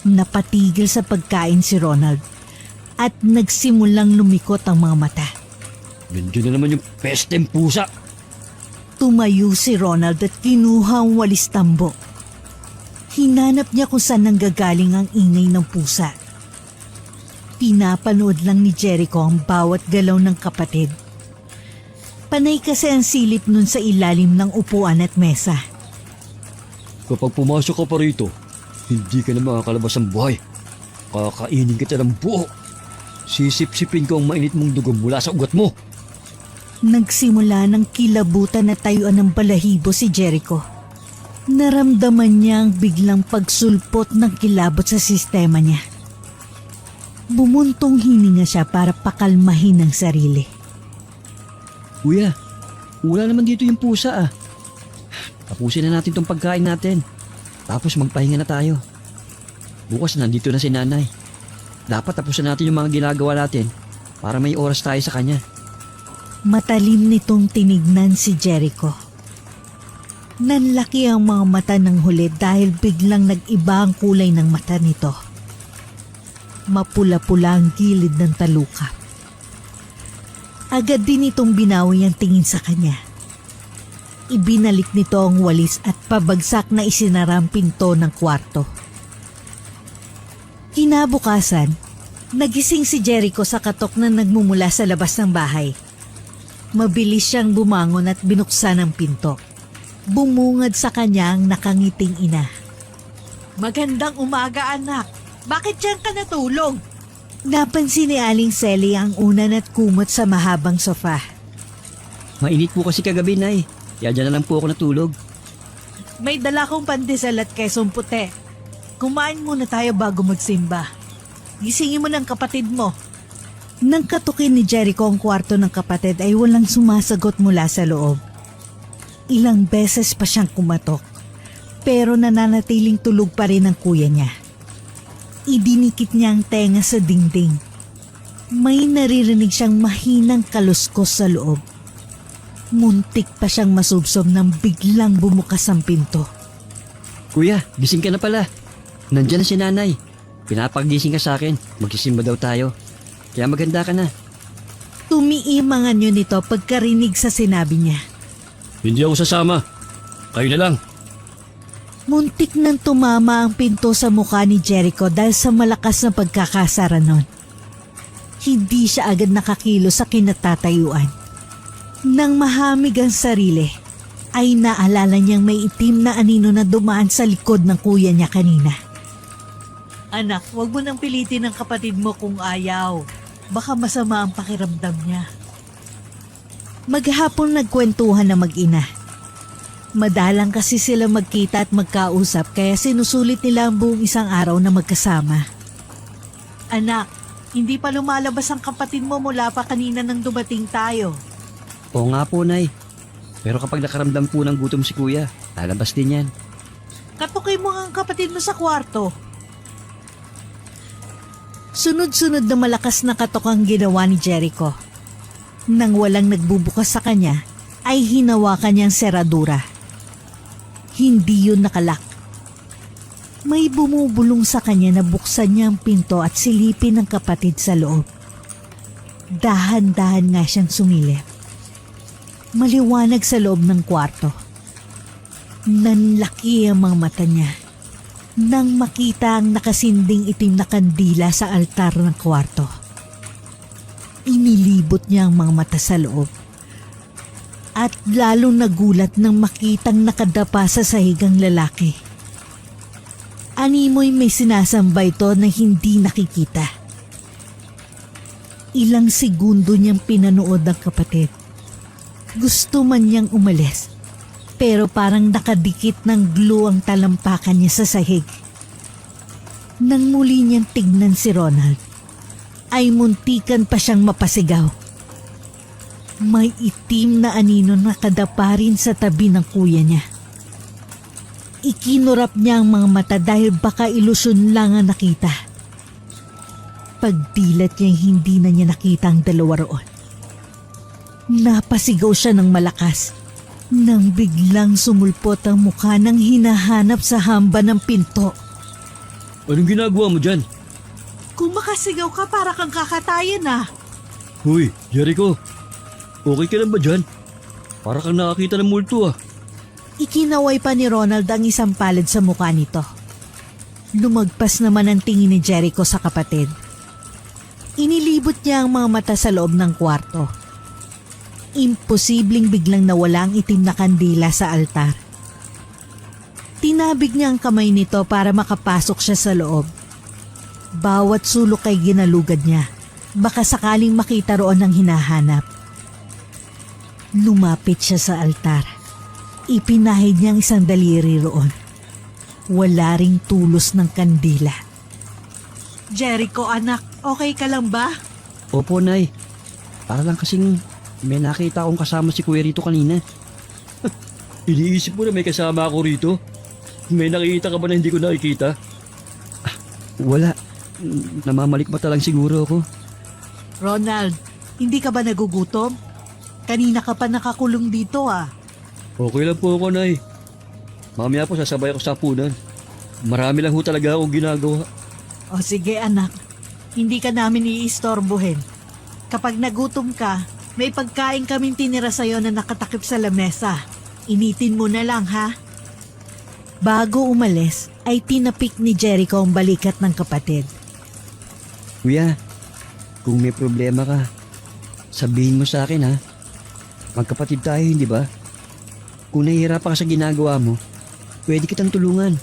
Napatigil sa pagkain si Ronald at nagsimulang lumikot ang mga mata. Nandiyan na naman yung pesteng pusa. Tumayo si Ronald at kinuha ang walis tambo. Hinanap niya kung saan nanggagaling ang ingay ng pusa. Pinapanood lang ni Jericho ang bawat galaw ng kapatid. Panay kasi ang silip nun sa ilalim ng upuan at mesa. Kapag pumasok ka pa rito, hindi ka na makakalabas ng buhay. Kakainin kita ng buo. Sisip-sipin ko ang mainit mong dugo mula sa ugat mo. Nagsimula ng kilabutan at tayuan ng balahibo si Jericho. Naramdaman niya ang biglang pagsulpot ng kilabot sa sistema niya. Bumuntong hininga siya para pakalmahin ang sarili. Kuya, wala naman dito yung pusa ah. Tapusin na natin tong pagkain natin. Tapos magpahinga na tayo. Bukas nandito na si nanay. Dapat tapusin natin yung mga ginagawa natin para may oras tayo sa kanya. Matalim nitong tinignan si Jericho. Nanlaki ang mga mata ng huli dahil biglang nag-iba ang kulay ng mata nito. Mapula-pula ang gilid ng talukap. Agad din itong binawi ang tingin sa kanya. Ibinalik nito ang walis at pabagsak na isinara ang pinto ng kwarto. Kinabukasan, nagising si Jericho sa katok na nagmumula sa labas ng bahay. Mabilis siyang bumangon at binuksan ang pinto. Bumungad sa kanya ang nakangiting ina. Magandang umaga, anak. Bakit diyan ka natulog? Napansin ni Aling Sally ang unan at kumot sa mahabang sofa. Mainit po kasi kagabi, Nay. Kaya dyan na lang po ako natulog. May dala kong pandesal at kesong puti. Kumain muna tayo bago magsimba. Gisingin mo ng kapatid mo. Nang katukin ni Jericho ang kwarto ng kapatid ay walang sumasagot mula sa loob. Ilang beses pa siyang kumatok, pero nananatiling tulog pa rin ang kuya niya. Idinikit niya ang tenga sa dingding. May naririnig siyang mahinang kaluskos sa loob. Muntik pa siyang masubsob nang biglang bumukas ang pinto. Kuya, gising ka na pala. Nandyan na si nanay. Pinapagising ka sa akin. Magsisimba daw tayo. Kaya maganda ka na. Tumiimangan yun nito pagkarinig sa sinabi niya. Hindi ako sasama. Kayo na lang. Muntik nang tumama ang pinto sa mukha ni Jericho dahil sa malakas na pagkakasara nun. Hindi siya agad nakakilos sa kinatatayuan. Nang mahamig ang sarili, ay naalala niyang may itim na anino na dumaan sa likod ng kuya niya kanina. Anak, wag mo nang pilitin ng kapatid mo kung ayaw. Baka masama ang pakiramdam niya. Maghapon nagkwentuhan na mag-ina. Madalang kasi sila magkita at magkausap kaya sinusulit nila ang buong isang araw na magkasama. Anak, hindi pa lumalabas ang kapatid mo mula pa kanina nang dumating tayo. Oo nga po, Nay. Pero kapag nakaramdam po ng gutom si Kuya, lalabas din yan. Katukay mo ang kapatid mo sa kwarto. Sunod-sunod na malakas na katok ang ginawa ni Jericho. Nang walang nagbubukas sa kanya, ay hinawakan niyang seradura. Hindi yun nakalak. May bumubulong sa kanya na buksan niya ang pinto at silipin ang kapatid sa loob. Dahan-dahan nga siyang sumilip. Maliwanag sa loob ng kwarto. Nanlaki ang mga mata niya nang makita ang nakasinding itim na kandila sa altar ng kwarto. Inilibot niya ang mga mata sa loob at lalong nagulat nang makitang nakadapa sa sahig ang lalaki. Animoy may sinasamba ito na hindi nakikita. Ilang segundo niyang pinanood ang kapatid. Gusto man niyang umalis, pero parang nakadikit ng glue ang talampakan niya sa sahig. Nang muli niyang tignan si Ronald, ay muntikan pa siyang mapasigaw. May itim na anino nakadapa rin sa tabi ng kuya niya. Ikinurap niya ang mga mata dahil baka ilusyon lang ang nakita. Pagdilat niya hindi na niya nakita ang dalawa roon. Napasigaw siya ng malakas nang biglang sumulpot ang mukha ng hinahanap sa hamba ng pinto. Anong ginagawa mo dyan? Kung makasigaw ka para kang kakatayin ah. Hoy, Jericho. Okay ka lang ba dyan? Para kang nakakita ng multo ah. Ikinaway pa ni Ronald ang isang palad sa mukha nito. Lumagpas naman ang tingin ni Jericho sa kapatid. Inilibot niya ang mga mata sa loob ng kwarto. Imposibleng biglang nawala ang itim na kandila sa altar. Tinabig niya ang kamay nito para makapasok siya sa loob. Bawat sulok ay ginalugad niya. Baka sakaling makita roon ang hinahanap. Lumapit siya sa altar. Ipinahid niya ang isang daliri roon. Wala ring tulos ng kandila. Jericho anak, okay ka lang ba? Opo, Nay. Para lang kasing may nakita akong kasama si Kuya rito kanina. Iniisip mo na may kasama ako rito? May nakikita ka ba na hindi ko nakikita? Wala. Namamalikmata lang siguro ako. Ronald, hindi ka ba nagugutom? Kanina ka pa nakakulong dito ah. Okay lang po ako, Nay. Mamaya po sasabay ako sa hapunan. Marami lang ho talaga akong ginagawa. O sige anak, hindi ka namin iistorbohin. Kapag nagutom ka, may pagkain kaming tinira sa'yo na nakatakip sa lamesa. Initin mo na lang ha. Bago umalis, ay tinapik ni Jericho ang balikat ng kapatid. Kuya, kung may problema ka, sabihin mo sa akin ha. Magkapatid tayo, hindi ba? Kung nahihirapan ka sa ginagawa mo, pwede kitang tulungan.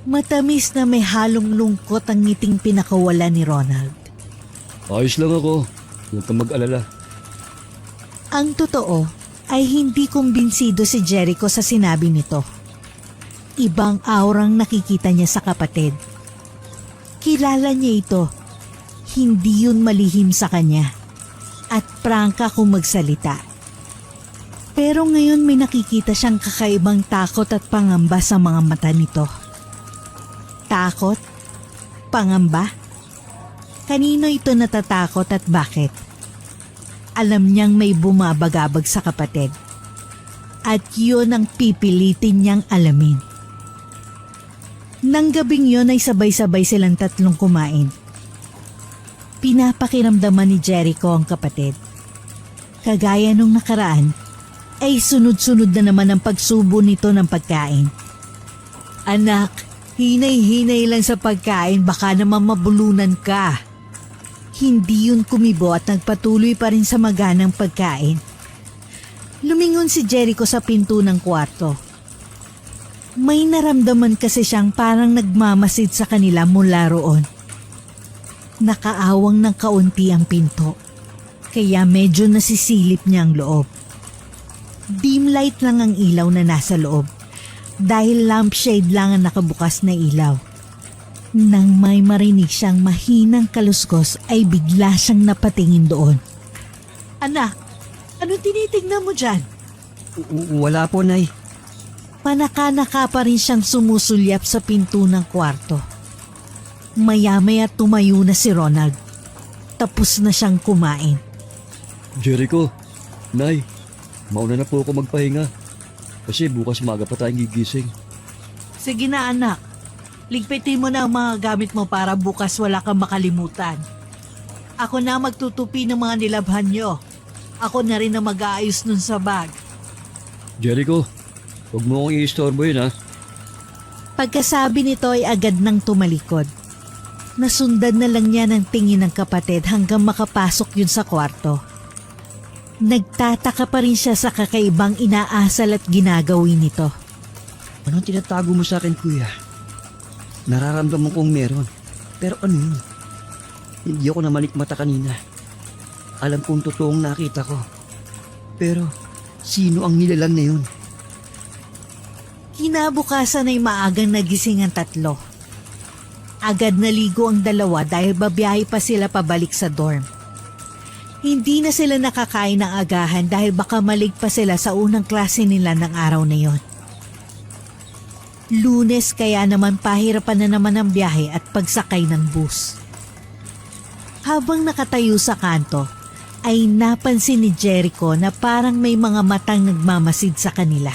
Matamis na may halong lungkot ang ngiting pinakawala ni Ronald. Ayos lang ako. Huwag kang mag-alala. Ang totoo ay hindi kumbinsido si Jericho sa sinabi nito. Ibang aurang nakikita niya sa kapatid. Kilala niya ito. Hindi yun malihim sa kanya. At prangka kung magsalita. Pero ngayon may nakikita siyang kakaibang takot at pangamba sa mga mata nito. Takot? Pangamba? Kanino ito natatakot at bakit? Alam niyang may bumabagabag sa kapatid. At yun ang pipilitin niyang alamin. Nang gabing yun ay sabay-sabay silang tatlong kumain. Pinapakiramdaman ni Jericho ang kapatid. Kagaya nung nakaraan, ay sunod-sunod na naman ang pagsubo nito ng pagkain. Anak, hinay-hinay lang sa pagkain, baka naman mabulunan ka. Hindi yun kumibo at nagpatuloy pa rin sa maganang pagkain. Lumingon si Jericho sa pinto ng kwarto. May naramdaman kasi siyang parang nagmamasid sa kanila mula roon. Nakaawang ng kaunti ang pinto, kaya medyo nasisilip niya ang loob. Dim light lang ang ilaw na nasa loob dahil lampshade lang ang nakabukas na ilaw. Nang may marinig siyang mahinang kaluskos ay bigla siyang napatingin doon. Anak, ano tinitignan mo dyan? Wala po, Nay. Panaka-naka pa rin siyang sumusulyap sa pinto ng kwarto. Maya-maya tumayo na si Ronald. Tapos na siyang kumain. Jericho, Nay, mauna na po ako magpahinga. Kasi bukas maga pa tayong gigising. Sige na anak, ligpitin mo na ang mga gamit mo para bukas wala kang makalimutan. Ako na magtutupi ng mga nilabhan nyo. Ako na rin na mag-aayos nun sa bag. Jericho, huwag mo akong i-istorbo yun ha. Pagkasabi nito ay agad nang tumalikod. Nasundan na lang niya ng tingin ng kapatid hanggang makapasok yun sa kwarto. Nagtataka pa rin siya sa kakaibang inaasal at ginagawin nito. Anong tinatago mo sa akin, kuya? Nararamdaman kong meron. Pero ano yun? Hindi ako namalikmata kanina. Alam kong totoong nakita ko. Pero sino ang nilalang na yun? Kinabukasan ay maagang nagising ang tatlo. Agad naligo ang dalawa dahil babiyahe pa sila pabalik sa dorm. Hindi na sila nakakain ng agahan dahil baka malig pa sila sa unang klase nila ng araw na yon. Lunes kaya naman pahirapan na naman ang biyahe at pagsakay ng bus. Habang nakatayo sa kanto, ay napansin ni Jericho na parang may mga matang nagmamasid sa kanila.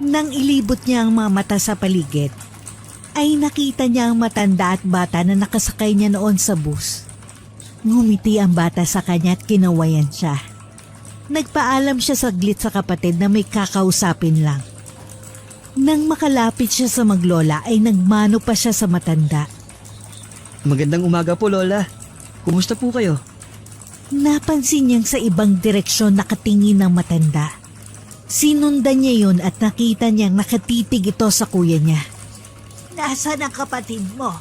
Nang ilibot niya ang mga mata sa paligid, ay nakita niya ang matanda at bata na nakasakay niya noon sa bus. Ngumiti ang bata sa kanya at kinawayan siya. Nagpaalam siya saglit sa kapatid na may kakausapin lang. Nang makalapit siya sa maglola ay nagmano pa siya sa matanda. Magandang umaga po, Lola. Kumusta po kayo? Napansin niyang sa ibang direksyon nakatingin ng matanda. Sinundan niya yun at nakita niyang nakatitig ito sa kuya niya. Nasaan ang kapatid mo?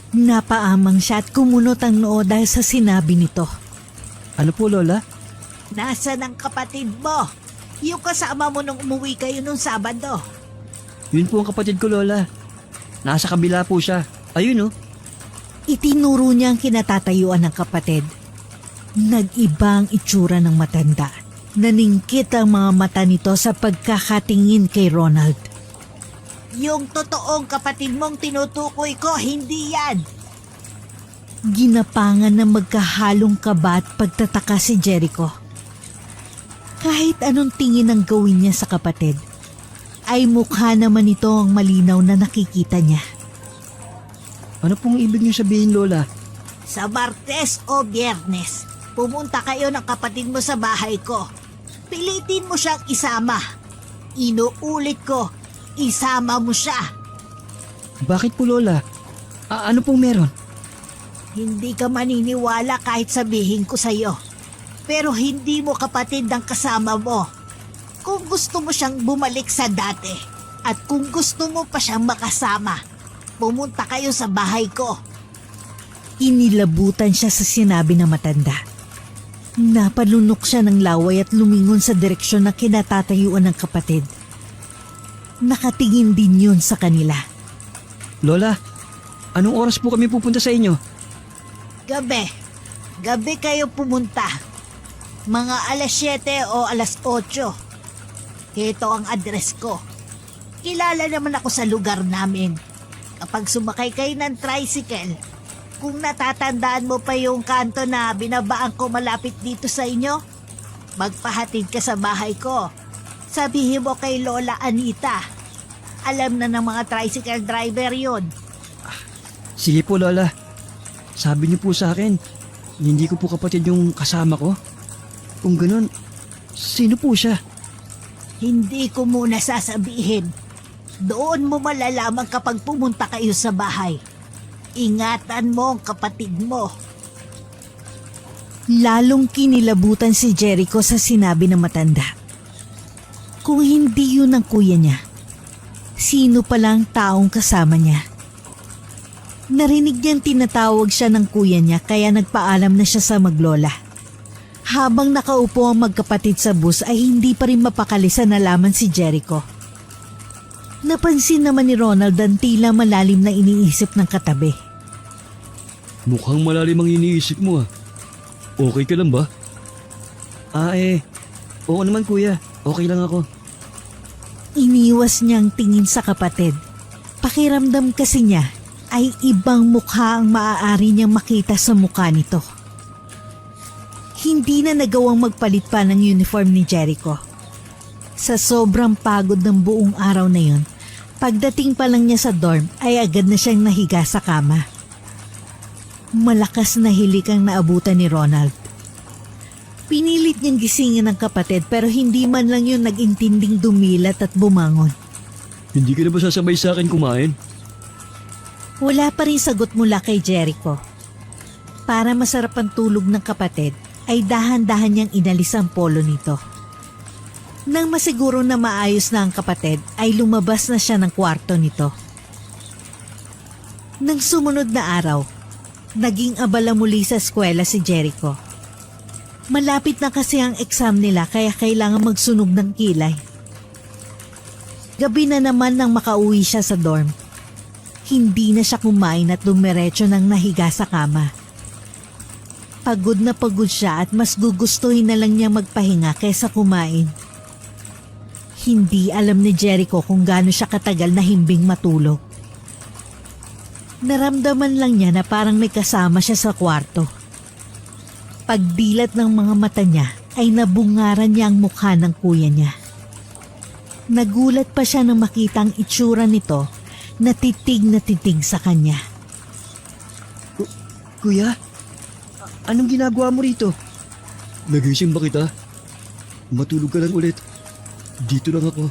Napaamang siya at kumunot ang noo dahil sa sinabi nito. Ano po, Lola? Nasaan ang kapatid mo? Yung kasama mo nung umuwi kayo nung Sabado. Yun po ang kapatid ko, Lola. Nasa kabila po siya. Ayun, oh. Itinuro niya ang kinatatayuan ng kapatid. Nag-iba ang itsura ng matanda. Naningkit ang mga mata nito sa pagkakatingin kay Ronald. Yung totoong kapatid mong tinutukoy ko, hindi yan. Ginapangan ng magkahalong kaba at pagtataka si Jericho. Kahit anong tingin ang gawin niya sa kapatid, ay mukha naman ito ang malinaw na nakikita niya. Ano pong ibig niyo sabihin, Lola? Sa Martes o Biyernes, pumunta kayo ng kapatid mo sa bahay ko. Pilitin mo siyang isama. Inuulit ko, isama mo siya. Bakit po, Lola? Ano pong meron? Hindi ka maniniwala kahit sabihin ko sa'yo. Pero hindi mo kapatid ang kasama mo. Kung gusto mo siyang bumalik sa dati at kung gusto mo pa siyang makasama, pumunta kayo sa bahay ko. Inilabutan siya sa sinabi ng matanda. Napalunok siya ng laway at lumingon sa direksyon na kinatatayuan ng kapatid. Nakatingin din yun sa kanila. Lola, anong oras po kami pupunta sa inyo? Gabi. Gabi kayo pumunta. Mga alas 7 o alas 8. Ito ang address ko. Kilala naman ako sa lugar namin. Kapag sumakay kayo ng tricycle, kung natatandaan mo pa yung kanto na binabaan ko malapit dito sa inyo, magpahatid ka sa bahay ko. Sabihin mo kay Lola Anita. Alam na ng mga tricycle driver yun. Sige po, Lola. Sabi niyo po sa akin, hindi ko po kapatid yung kasama ko. Kung ganun, sino po siya? Hindi ko muna sasabihin. Doon mo malalaman kapag pumunta kayo sa bahay. Ingatan mo ang kapatid mo. Lalong kinilabutan si Jericho sa sinabi ng matanda. Kung hindi yun ang kuya niya, sino palang taong kasama niya. Narinig niyang tinatawag siya ng kuya niya kaya nagpaalam na siya sa maglola. Habang nakaupo ang magkapatid sa bus ay hindi pa rin mapakali sa nalaman si Jericho. Napansin naman ni Ronald ang tila malalim na iniisip ng katabi. Mukhang malalim ang iniisip mo ah. Okay ka lang ba? Oo naman kuya. Okay lang ako. Iniwas niyang tingin sa kapatid. Pakiramdam kasi niya ay ibang mukha ang maaari niyang makita sa mukha nito. Hindi na nagawang magpalit pa ng uniform ni Jericho. Sa sobrang pagod ng buong araw na yun, pagdating pa lang niya sa dorm ay agad na siyang nahiga sa kama. Malakas na hilik ang naabutan ni Ronald. Pinilit niyang gisingin ng kapatid pero hindi man lang yun nag-intinding dumilat at bumangon. Hindi ka na ba sasabay sa akin kumain? Wala pa rin sagot mula kay Jericho. Para masarap ang tulog ng kapatid, ay dahan-dahan niyang inalis ang polo nito. Nang masiguro na maayos na ang kapatid, ay lumabas na siya ng kwarto nito. Nang sumunod na araw, naging abala muli sa eskwela si Jericho. Malapit na kasi ang exam nila kaya kailangan magsunog ng kilay. Gabi na naman nang makauwi siya sa dorm. Hindi na siya kumain at dumiretso ng nahiga sa kama. Pagod na pagod siya at mas gugustuhin na lang niya magpahinga kaysa kumain. Hindi alam ni Jericho kung gaano siya katagal na himbing matulog. Naramdaman lang niya na parang may kasama siya sa kwarto. Pagdilat ng mga mata niya ay nabungaran niya ang mukha ng kuya niya. Nagulat pa siya nang makita ang itsura nito na titig sa kanya. Kuya? Anong ginagawa mo rito? Nagising ba kita? Matulog ka lang ulit. Dito lang ako.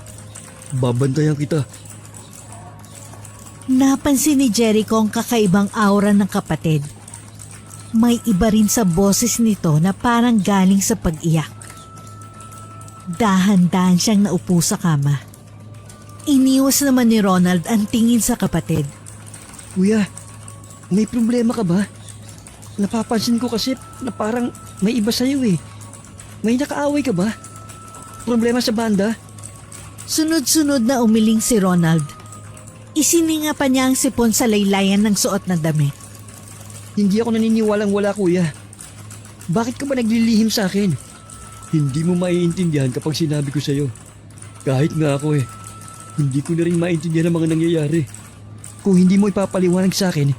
Babantayan kita. Napansin ni Jericho ang kakaibang aura ng kapatid. May iba rin sa boses nito na parang galing sa pag-iyak. Dahan-dahan siyang naupo sa kama. Iniwas naman ni Ronald ang tingin sa kapatid. Kuya, may problema ka ba? Napapansin ko kasi na parang may iba sa'yo eh. May nakaaway ka ba? Problema sa banda? Sunod-sunod na umiling si Ronald. Isininga pa niya ang sipon sa laylayan ng suot na damit. Hindi ako naniniwalang wala kuya. Bakit ka ba naglilihim sa akin? Hindi mo maiintindihan kapag sinabi ko sa'yo. Kahit nga ako hindi ko na rin maintindihan ang mga nangyayari. Kung hindi mo ipapaliwanag sa akin,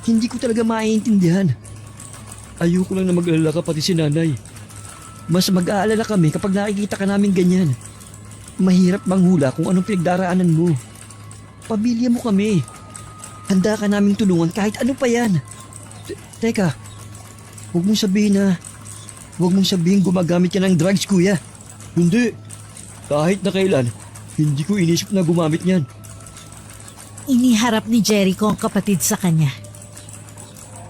hindi ko talaga maiintindihan. Ayoko lang na mag-alala ka pati si nanay. Mas mag-aalala kami kapag nakikita ka namin ganyan. Mahirap manghula kung anong pinagdaraanan mo. Pamilya mo kami. Handa ka naming tulungan kahit ano pa yan. Teka, huwag mong sabihin gumagamit ka ng drugs, kuya. Hindi. Kahit na kailan, hindi ko inisip na gumamit niyan. Iniharap ni Jericho ang kapatid sa kanya.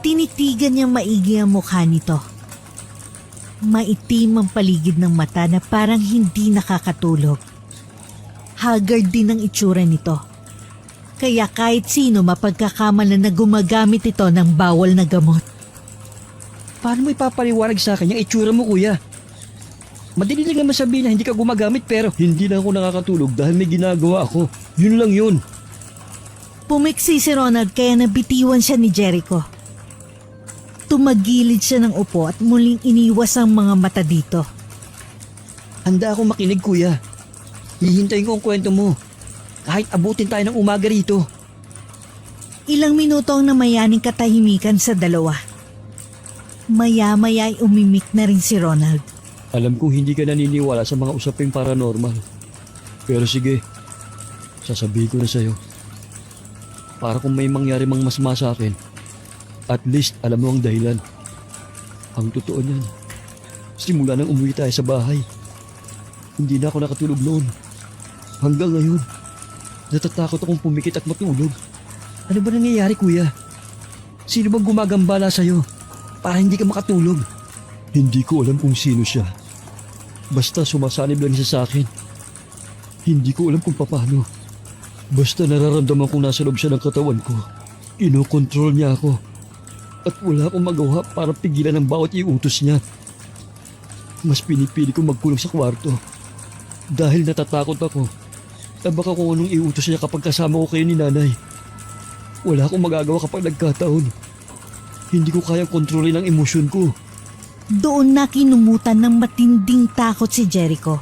Tinitigan niyang maigi ang mukha nito. Maitim ang paligid ng mata na parang hindi nakakatulog. Haggard din ang itsura nito. Kaya kahit sino mapagkakamalan na gumagamit ito ng bawal na gamot. Paano mo ipapaliwanag sa akin yung itsura mo, kuya? Madali lang naman sabihin na hindi ka gumagamit pero Hindi na ako nakakatulog dahil may ginagawa ako. Yun lang yun. Pumiksi si Ronald kaya nabitiwan siya ni Jericho. Tumagilid siya ng upo at muling iniwas ang mga mata dito. handa akong makinig, kuya. Hihintayin ko ang kwento mo. Kahit abutin tayo ng umaga rito. Ilang minuto ang namayaning katahimikan sa dalawa. Maya-maya ay umimik na rin si Ronald. Alam kong hindi ka naniniwala sa mga usaping paranormal. Pero sige, sasabihin ko na sa'yo. Para kung may mangyari mang masama sa akin, at least alam mo ang dahilan. Ang totoo niyan, simula nang umuwi tayo sa bahay, hindi na ako nakatulog noon. Hanggang ngayon, natatakot akong pumikit at matulog. Ano ba nangyayari, kuya? Sino bang gumagambala sa'yo para hindi ka makatulog? Hindi ko alam kung sino siya. Basta sumasanib lang siya sa akin. Hindi ko alam kung paano. Basta nararamdaman kong nasa loob siya ng katawan ko, inokontrol niya ako. At wala akong magawa para pigilan ang bawat iutos niya. Mas pinipili kong magkulong sa kwarto. Dahil natatakot ako na baka kung anong iutos niya kapag kasama ko kayo ni nanay. Wala akong magagawa kapag nagkataon. Hindi ko kayang kontrolin ang emosyon ko. Doon na kinumutan ng matinding takot si Jericho.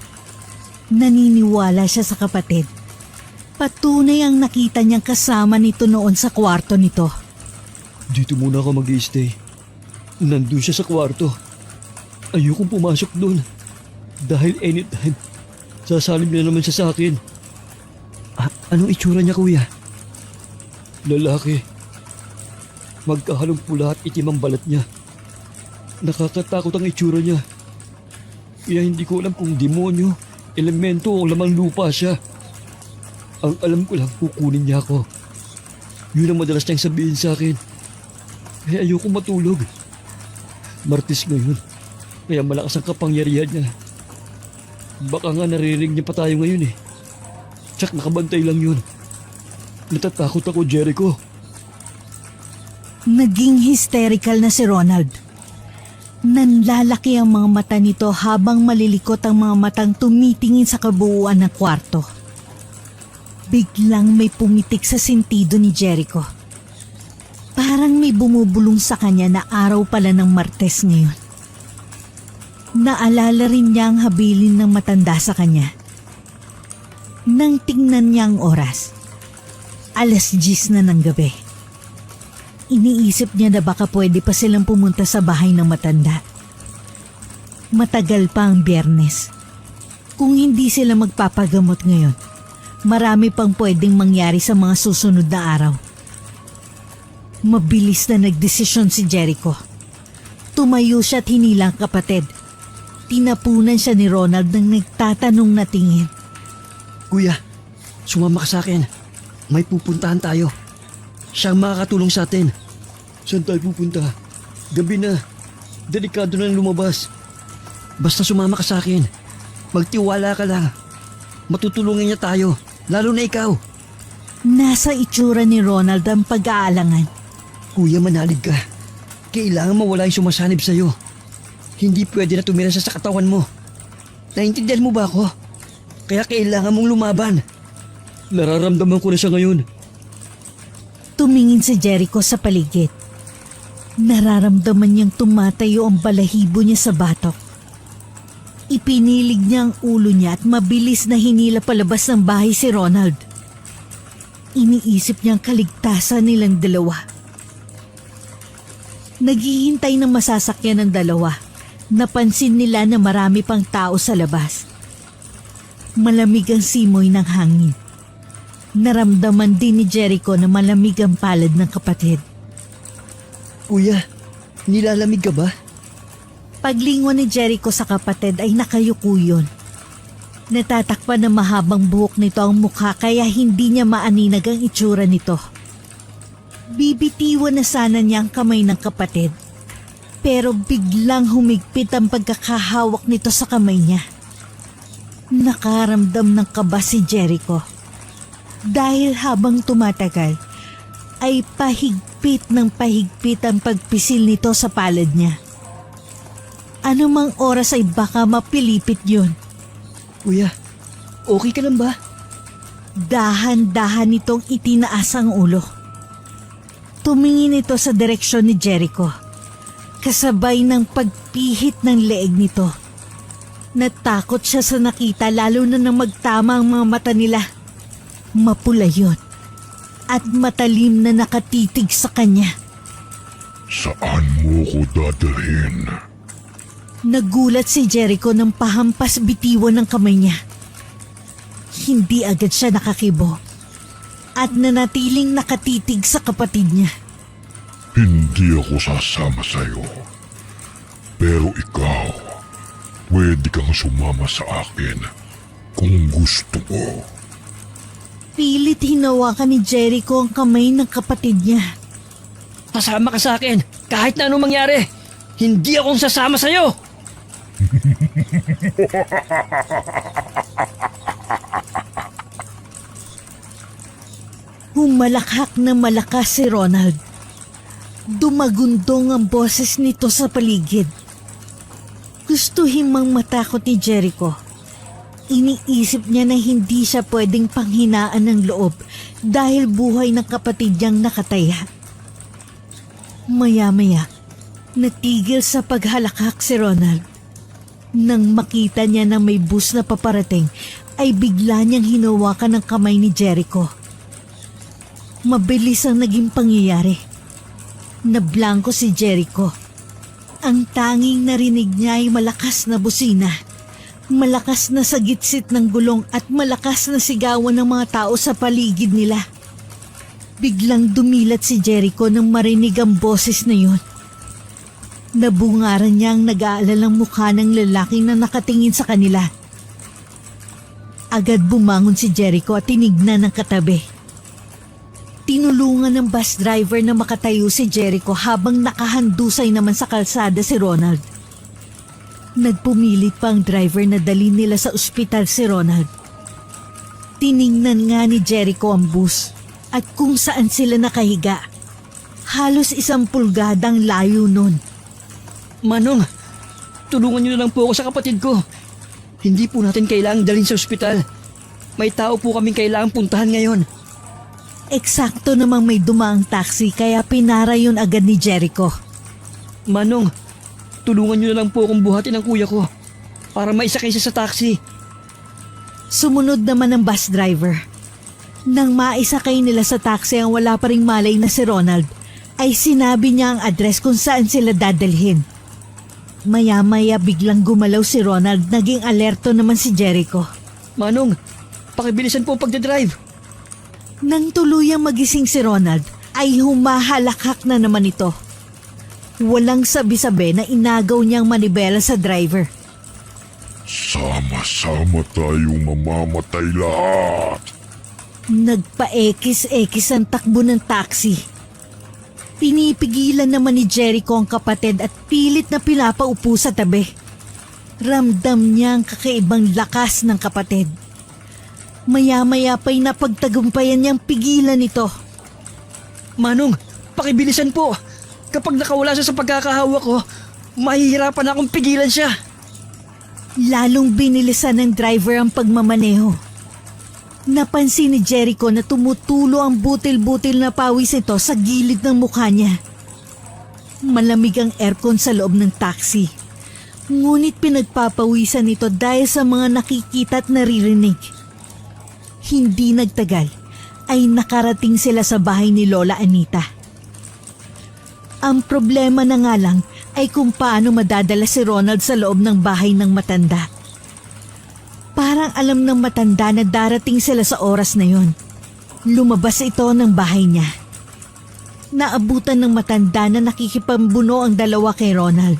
Naniniwala siya sa kapatid. Patunay ang nakita niyang kasama nito noon sa kwarto nito. Dito muna ako mag-i-stay. Nandun siya sa kwarto. Ayokong pumasok doon. Dahil anytime, sasalib na naman siya sa akin. Anong itsura niya, kuya? Lalaki. Magkahalong pula at itim ang balat niya. Nakakatakot ang itsura niya. Kaya hindi ko alam kung demonyo, elemento o lamang lupa siya. Ang alam ko lang, kukunin niya ako. Yun ang madalas niyang sabihin sa akin. Kaya ayoko matulog. Martis ngayon, kaya malakas ang kapangyarihan niya. Baka nga naririnig niya pa tayo ngayon eh. Tsak nakabantay lang yun. Natatakot ako, Jericho. Naging hysterical na si Ronald. Nanlalaki ang mga mata nito habang malilikot ang mga matang tumitingin sa kabuuan ng kwarto. Biglang may pumitik sa sentido ni Jericho. Parang may bumubulong sa kanya na araw pala ng Martes ngayon. Naalala rin niya ang habilin ng matanda sa kanya. Nang tingnan niya ang oras, 10:00 na ng gabi. Iniisip niya na baka pwede pa silang pumunta sa bahay ng matanda. Matagal pa ang Biyernes. Kung hindi sila magpapagamot ngayon, marami pang pwedeng mangyari sa mga susunod na araw. Mabilis na nagdesisyon si Jericho. Tumayo siya at hinilang kapatid. Tinapunan siya ni Ronald nang nagtatanong na tingin. Kuya, sumama ka sa akin. May pupuntahan tayo. Siyang makakatulong sa atin. Saan tayo pupunta? Gabi na. Delikado na lumabas. Basta sumama ka sa akin. Magtiwala ka lang. Matutulungan niya tayo, lalo na ikaw. Nasa itsura ni Ronald ang pag-aalangan. Kuya, manalig ka. Kailangan mawala yung sumasanib sa'yo. Hindi pwede na tumira siya sa katawan mo. Naintindihan mo ba ako? Kaya kailangan mong lumaban. Nararamdaman ko na siya ngayon. Tumingin si Jericho sa paligid. Nararamdaman niyang tumatayo ang balahibo niya sa batok. Ipinilig niya ang ulo niya at mabilis na hinila palabas ng bahay si Ronald. Iniisip niyang kaligtasan nilang dalawa. Naghihintay ng masasakyan ng dalawa. Napansin nila na marami pang tao sa labas. Malamig ang simoy ng hangin. Naramdaman din ni Jericho na malamig ang palad ng kapatid. Kuya, nilalamig ka ba? Paglingon ni Jericho sa kapatid ay nakayuko yun. Natatakpan ng mahabang buhok nito ang mukha kaya hindi niya maaninag ang itsura nito. Bibitiwan na sana niya ang kamay ng kapatid. Pero biglang humigpit ang pagkakahawak nito sa kamay niya. Nakaramdam ng kaba si Jericho. Dahil habang tumatagal, ay pahigpit ng pahigpit ang pagpisil nito sa palad niya. Anumang oras ay baka mapilipit yun. Kuya, okay ka lang ba? Dahan-dahan nitong itinaas ang ulo. Tumingin ito sa direksyon ni Jericho. Kasabay ng pagpihit ng leeg nito. Natakot siya sa nakita lalo na nang magtama ang mga mata nila. Mapula yun at matalim na nakatitig sa kanya. Saan mo ko dadalhin? Nagulat si Jericho nang pahampas bitiwan ng kamay niya. Hindi agad siya nakakibo at nanatiling nakatitig sa kapatid niya. Hindi ako sasama sa'yo. Pero ikaw, pwede kang sumama sa akin kung gusto mo. Pilit hinawakan ni Jericho ang kamay ng kapatid niya. Pasama ka sa akin, kahit na anong mangyari. Hindi akong sasama sa'yo. Humalakhak na malakas si Ronald. Dumagundong ang boses nito sa paligid. Gusto himang matakot ni Jericho. Iniisip niya na hindi siya pwedeng panghinaan ng loob dahil buhay ng kapatid niyang nakataya. Maya-maya, natigil sa paghalakhak si Ronald. Nang makita niya na may bus na paparating, ay bigla niyang hinawakan ng kamay ni Jericho. Mabilis ang naging pangyayari. Nablangko si Jericho. Ang tanging narinig niya ay malakas na busina. Malakas na sagitsit ng gulong at malakas na sigawan ng mga tao sa paligid nila. Biglang dumilat si Jericho nang marinig ang boses na yun. Nabungaran niya ang nag-aalalang mukha ng lalaking na nakatingin sa kanila. Agad bumangon si Jericho at tinignan ng katabi. Tinulungan ng bus driver na makatayo si Jericho habang nakahandusay naman sa kalsada si Ronald. Nagpumilit pa ang driver na dalhin nila sa ospital si Ronald. Tiningnan nga ni Jericho ang bus at kung saan sila nakahiga. Halos 1 pulgadang layo nun. Manong, tulungan niyo na lang po ako sa kapatid ko. Hindi po natin kailangang dalhin sa ospital. May tao po kaming kailangang puntahan ngayon. Eksakto namang may dumaang taxi kaya pinara yun agad ni Jericho. Manong, tulungan niyo na lang po akong buhatin ang kuya ko para maisakay siya sa taxi. Sumunod naman ang bus driver. Nang maisakay nila sa taxi ang wala pa ring malay na si Ronald, ay sinabi niya ang address kung saan sila dadalhin. Maya-maya biglang gumalaw si Ronald, naging alerto naman si Jericho. Manong, pakibilisan po ang pagdadrive. Nang tuluyang magising si Ronald, ay humahalakhak na naman ito. Walang sabi-sabi na inagaw niyang manibela sa driver. Sama-sama tayong mamamatay lahat. Nagpa-ekis-ekis ang takbo ng taxi. Pinipigilan naman ni Jericho ang kapatid at pilit na pinapaupo sa tabi. Ramdam niya ang kakaibang lakas ng kapatid. Maya-maya pa'y napagtagumpayan niyang pigilan ito. Manong, pakibilisan po. Kapag nakawala siya sa pagkakahawa ko, mahihirapan akong pigilan siya. Lalong binilisan ng driver ang pagmamaneho. Napansin ni Jericho na tumutulo ang butil-butil na pawis ito sa gilid ng mukha niya. Malamig ang aircon sa loob ng taxi. Ngunit pinagpapawisan nito dahil sa mga nakikita at naririnig. Hindi nagtagal ay nakarating sila sa bahay ni Lola Anita. Ang problema na nga lang ay kung paano madadala si Ronald sa loob ng bahay ng matanda. Parang alam ng matanda na darating sila sa oras na yon. Lumabas ito ng bahay niya. Naabutan ng matanda na nakikipambuno ang dalawa kay Ronald.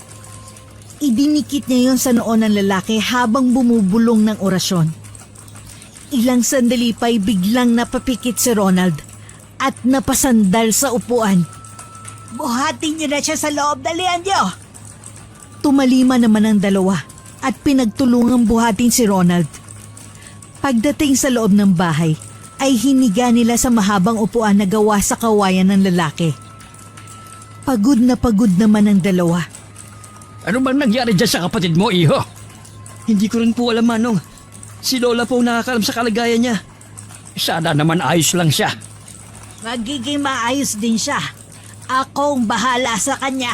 Idinikit niya yon sa noo ng lalaki habang bumubulong ng orasyon. Ilang sandali pa'y biglang napapikit si Ronald at napasandal sa upuan. Buhatin niyo na siya sa loob, dalian niyo! Tumalima naman ang dalawa at pinagtulungang buhatin si Ronald. Pagdating sa loob ng bahay, ay hiniga nila sa mahabang upuan na gawa sa kawayan ng lalaki. Pagod naman ang dalawa. Ano bang nangyari dyan sa kapatid mo, iho? Hindi ko rin po alam, Manong. Si Lola po nakakalam sa kalagayan niya. Sana naman ayos lang siya. Magiging maayos din siya. Akong bahala sa kanya.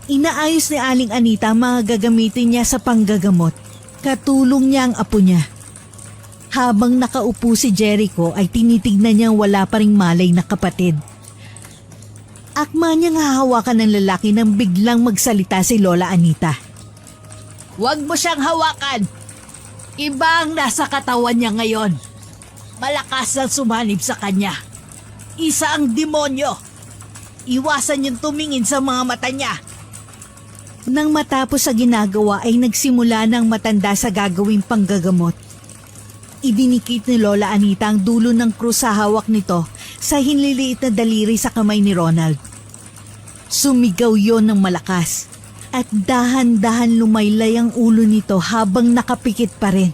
Inaayos ni Aling Anita ang mga gagamitin niya sa panggagamot. Katulong niya ang apo niya. Habang nakaupo si Jericho ay tinitignan niyang wala pa ring malay na kapatid. Akma niyang hahawakan ng lalaki nang biglang magsalita si Lola Anita. Huwag mo siyang hawakan! Iba ang nasa katawan niya ngayon. Malakas ang sumanib sa kanya. Isa ang demonyo. Iwasan niyong tumingin sa mga mata niya. Nang matapos sa ginagawa ay nagsimula ng matanda sa gagawing panggagamot. Idinikit ni Lola Anita ang dulo ng krus sa hawak nito sa hinliliit na daliri sa kamay ni Ronald. Sumigaw yon ng malakas at dahan-dahan lumaylay ang ulo nito habang nakapikit pa rin.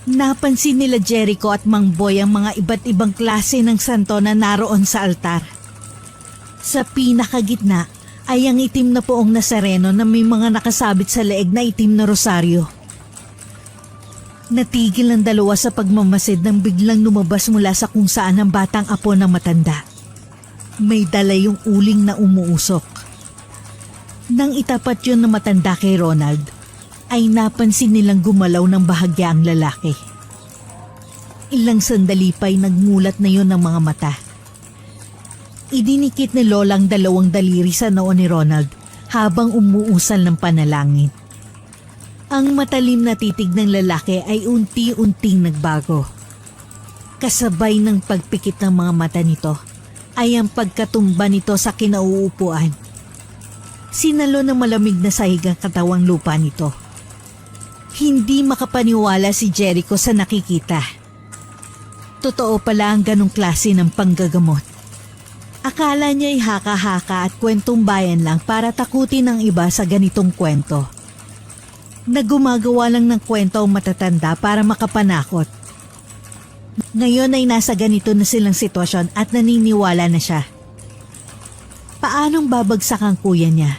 Napansin nila Jericho at Mang Boy ang mga iba't ibang klase ng santo na naroon sa altar. Sa pinakagitna ay ang itim na poong Nazareno na may mga nakasabit sa leeg na itim na rosaryo. Natigil ang dalawa sa pagmamasid nang biglang lumabas mula sa kung saan ang batang apo ng matanda. May dala yung uling na umuusok. Nang itapat yun na matanda kay Ronald, ay napansin nilang gumalaw ng bahagya ang lalaki. Ilang sandali pa'y nagmulat na yun ng mga mata. Idinikit ni Lola ang dalawang daliri sa noo ni Ronald habang umuusal ng panalangin. Ang matalim na titig ng lalaki ay unti-unting nagbago. Kasabay ng pagpikit ng mga mata nito ay ang pagkatumba nito sa kinauupuan. Sinalo ng malamig na sahig ang katawang lupa nito. Hindi makapaniwala si Jericho sa nakikita. Totoo pala ang ganong klase ng panggagamot. Akala niya ay haka-haka at kwentong bayan lang para takutin ang iba sa ganitong kwento. Na gumagawa lang ng kwento ang matatanda para makapanakot. Ngayon ay nasa ganito na silang sitwasyon at naniniwala na siya. Paanong babagsak ang kuya niya?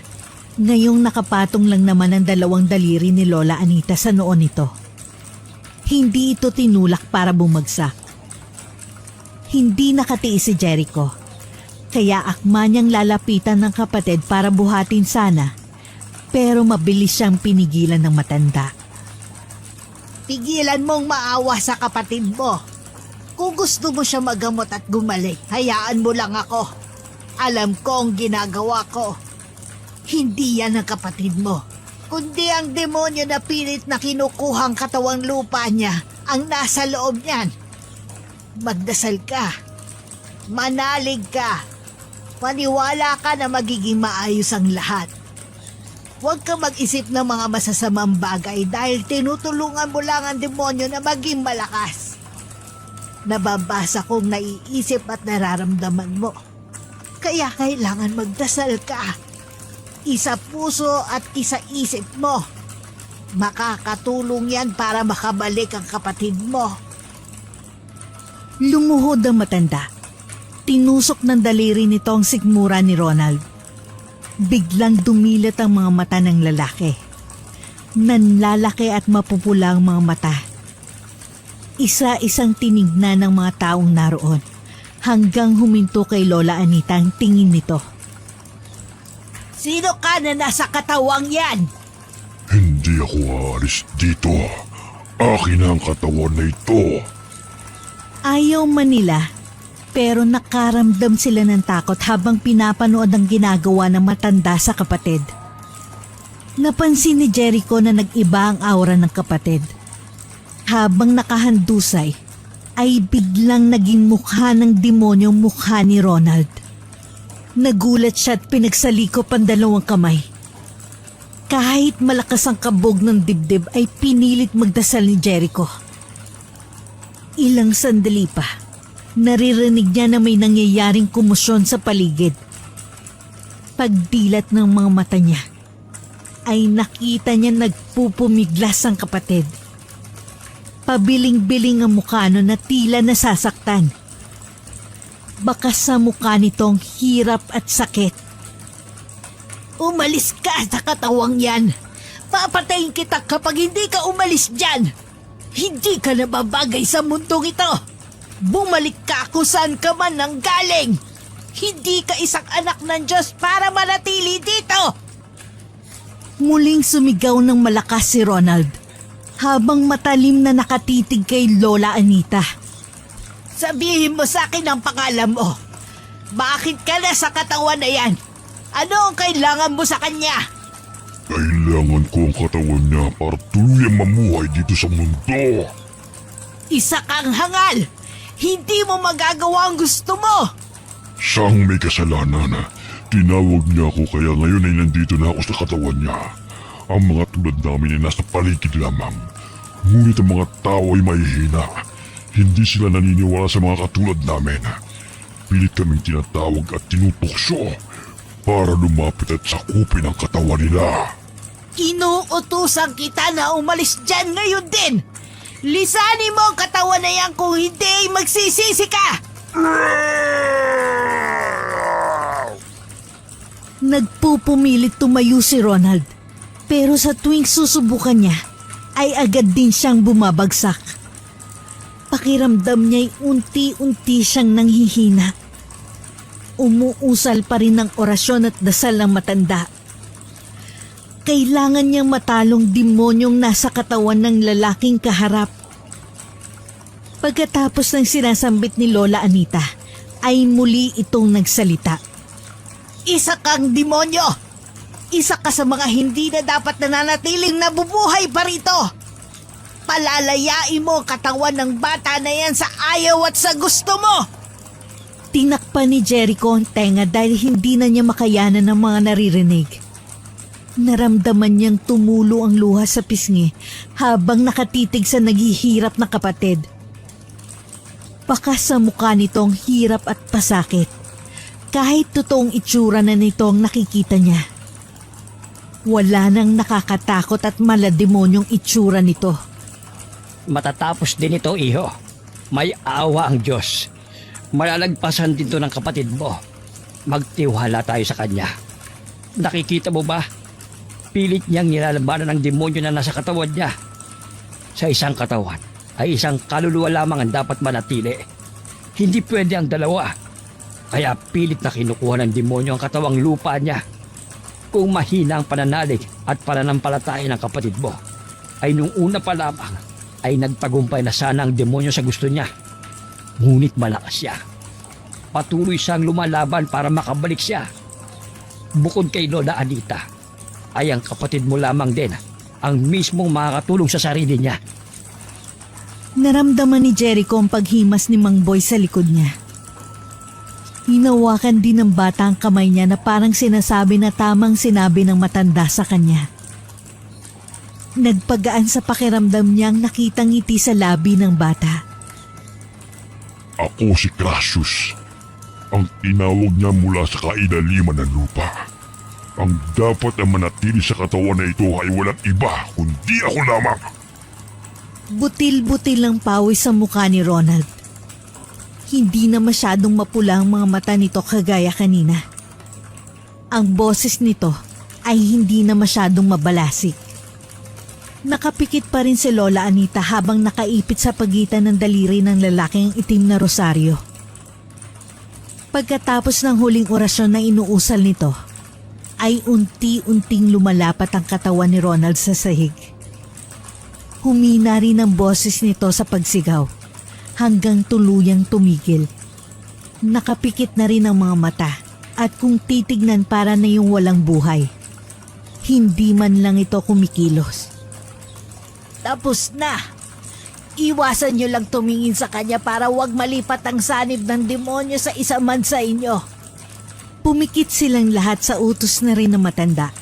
Ngayong nakapatong lang naman ang dalawang daliri ni Lola Anita sa noo nito. Hindi ito tinulak para bumagsak. Hindi nakatiis si Jericho. Kaya akma niyang lalapitan ng kapatid para buhatin sana. Pero mabilis siyang pinigilan ng matanda. Pigilan mong maawa sa kapatid mo. Kung gusto mo siya magamot at gumaling, hayaan mo lang ako. Alam ko ang ginagawa ko. Hindi yan ang kapatid mo, kundi ang demonyo na pilit na kinukuhang katawang lupa niya ang nasa loob niyan. Magdasal ka. Manalig ka. Paniwala ka na magiging maayos ang lahat. Huwag ka mag-isip ng mga masasamang bagay dahil tinutulungan mo lang ang demonyo na maging malakas. Nababasa kong naiisip at nararamdaman mo. Kaya kailangan magdasal ka. Isa puso at isa isip mo. Makakatulong yan para makabalik ang kapatid mo. Lumuhod ang matanda. Tinusok ng daliri nito ang sikmura ni Ronald. Biglang dumilat ang mga mata ng lalaki. Nanlalaki at mapupula ang mga mata. Isa-isang tinignan ng mga taong naroon hanggang huminto kay Lola Anita ang tingin nito. Sino ka na nasa katawang yan? Hindi ako aalis dito. Akin ang katawan na ito. Ayaw man nila, pero nakaramdam sila ng takot habang pinapanood ang ginagawa ng matanda sa kapatid. Napansin ni Jericho na nag-iba ang aura ng kapatid. Habang nakahandusay, ay biglang naging mukha ng demonyo mukha ni Ronald. Nagulat siya at pinagsalikop ang dalawang kamay. Kahit malakas ang kabog ng dibdib ay pinilit magdasal ni Jericho. Ilang sandali pa, naririnig niya na may nangyayaring komosyon sa paligid. Pagdilat ng mga mata niya, ay nakita niya nagpupumiglas ang kapatid. Pabiling-biling ang mukha no na tila nasasaktan. Bakas sa mukha nitong hirap at sakit. Umalis ka sa katawang yan. Papatayin kita kapag hindi ka umalis dyan. Hindi ka nababagay sa mundong ito. Bumalik ka kung saan ka man nang galing. Hindi ka isang anak ng Diyos para manatili dito. Muling sumigaw ng malakas si Ronald habang matalim na nakatitig kay Lola Anita. Sabihin mo sa akin ang pangalan mo. Bakit ka na sa katawan na yan? Ano ang kailangan mo sa kanya? Kailangan ko ang katawan niya para tuluyang mamuhay dito sa mundo. Isa kang hangal. Hindi mo magagawa ang gusto mo. Siyang may kasalanan. Tinawag niya ako kaya ngayon ay nandito na ako sa katawan niya. Ang mga tulad namin ay nasa paligid lamang. Ngunit ang mga tao ay mahihina. Hindi sila naniniwala sa mga katulad namin. Pilit kaming tinatawag at tinutokso para lumapit at sakupin ang katawan nila. Inuutusan kita na umalis dyan ngayon din. Lisanin mo ang katawan na yan kung hindi magsisisi ka! Nagpupumilit tumayo si Ronald, pero sa tuwing susubukan niya, ay agad din siyang bumabagsak. Pakiramdam niya'y unti-unti siyang nanghihina. Umuusal pa rin ng orasyon at dasal ng matanda. Kailangan niyang matalong demonyong nasa katawan ng lalaking kaharap. Pagkatapos ng sinasambit ni Lola Anita, ay muli itong nagsalita. Isa kang demonyo! Isa ka sa mga hindi na dapat nananatiling nabubuhay pa rito! Palalayain mo ang katawan ng bata na yan sa ayaw at sa gusto mo! Tinakpan ni Jericho ang tenga dahil hindi na niya makayanan ng mga naririnig. Naramdaman niyang tumulo ang luha sa pisngi habang nakatitig sa naghihirap na kapatid. Bakas sa mukha nitong hirap at pasakit, kahit totoong itsura na nito ang nakikita niya. Wala nang nakakatakot at malademonyong itsura nito. Matatapos din ito, iho. May awa ang Diyos. Malalagpasan din to ng kapatid mo. Magtiwala tayo sa kanya. Nakikita mo ba? Pilit niyang nilalabanan ng demonyo na nasa katawan niya. Sa isang katawan ay isang kaluluwa lamang ang dapat manatili. Hindi pwede ang dalawa. Kaya pilit na kinukuha ng demonyo ang katawang lupa niya. Kung mahina ang pananalig at pananampalataya ng kapatid mo, ay nung una pa lamang ay nagtagumpay na sana ang demonyo sa gusto niya. Ngunit malakas siya. Patuloy siyang lumalaban para makabalik siya. Bukod kay Lola Anita, ay ang kapatid mo lamang din ang mismong makakatulong sa sarili niya. Naramdaman ni Jericho ang paghimas ni Mang Boy sa likod niya. Hinawakan din ng bata ang kamay niya na parang sinasabi na tamang sinabi ng matanda sa kanya. Nagpagaan sa pakiramdam niyang nakitang ngiti sa labi ng bata. Ako si Crassus, ang tinawag niya mula sa kailaliman ng lupa. Ang dapat na manatili sa katawan na ito ay walang iba kundi ako lamang. Butil-butil ang pawis sa mukha ni Ronald. Hindi na masyadong mapula ang mga mata nito kagaya kanina. Ang boses nito ay hindi na masyadong mabalasik. Nakapikit pa rin si Lola Anita habang nakaipit sa pagitan ng daliri ng lalaking itim na rosaryo. Pagkatapos ng huling orasyon na inuusal nito, ay unti-unting lumalapat ang katawan ni Ronald sa sahig. Humina rin ang boses nito sa pagsigaw hanggang tuluyang tumigil. Nakapikit na rin ang mga mata at kung titignan para na yung walang buhay. Hindi man lang ito kumikilos. Tapos na! Iwasan niyo lang tumingin sa kanya para wag malipat ang sanib ng demonyo sa isa man sa inyo. Pumikit silang lahat sa utos na rin ng matanda.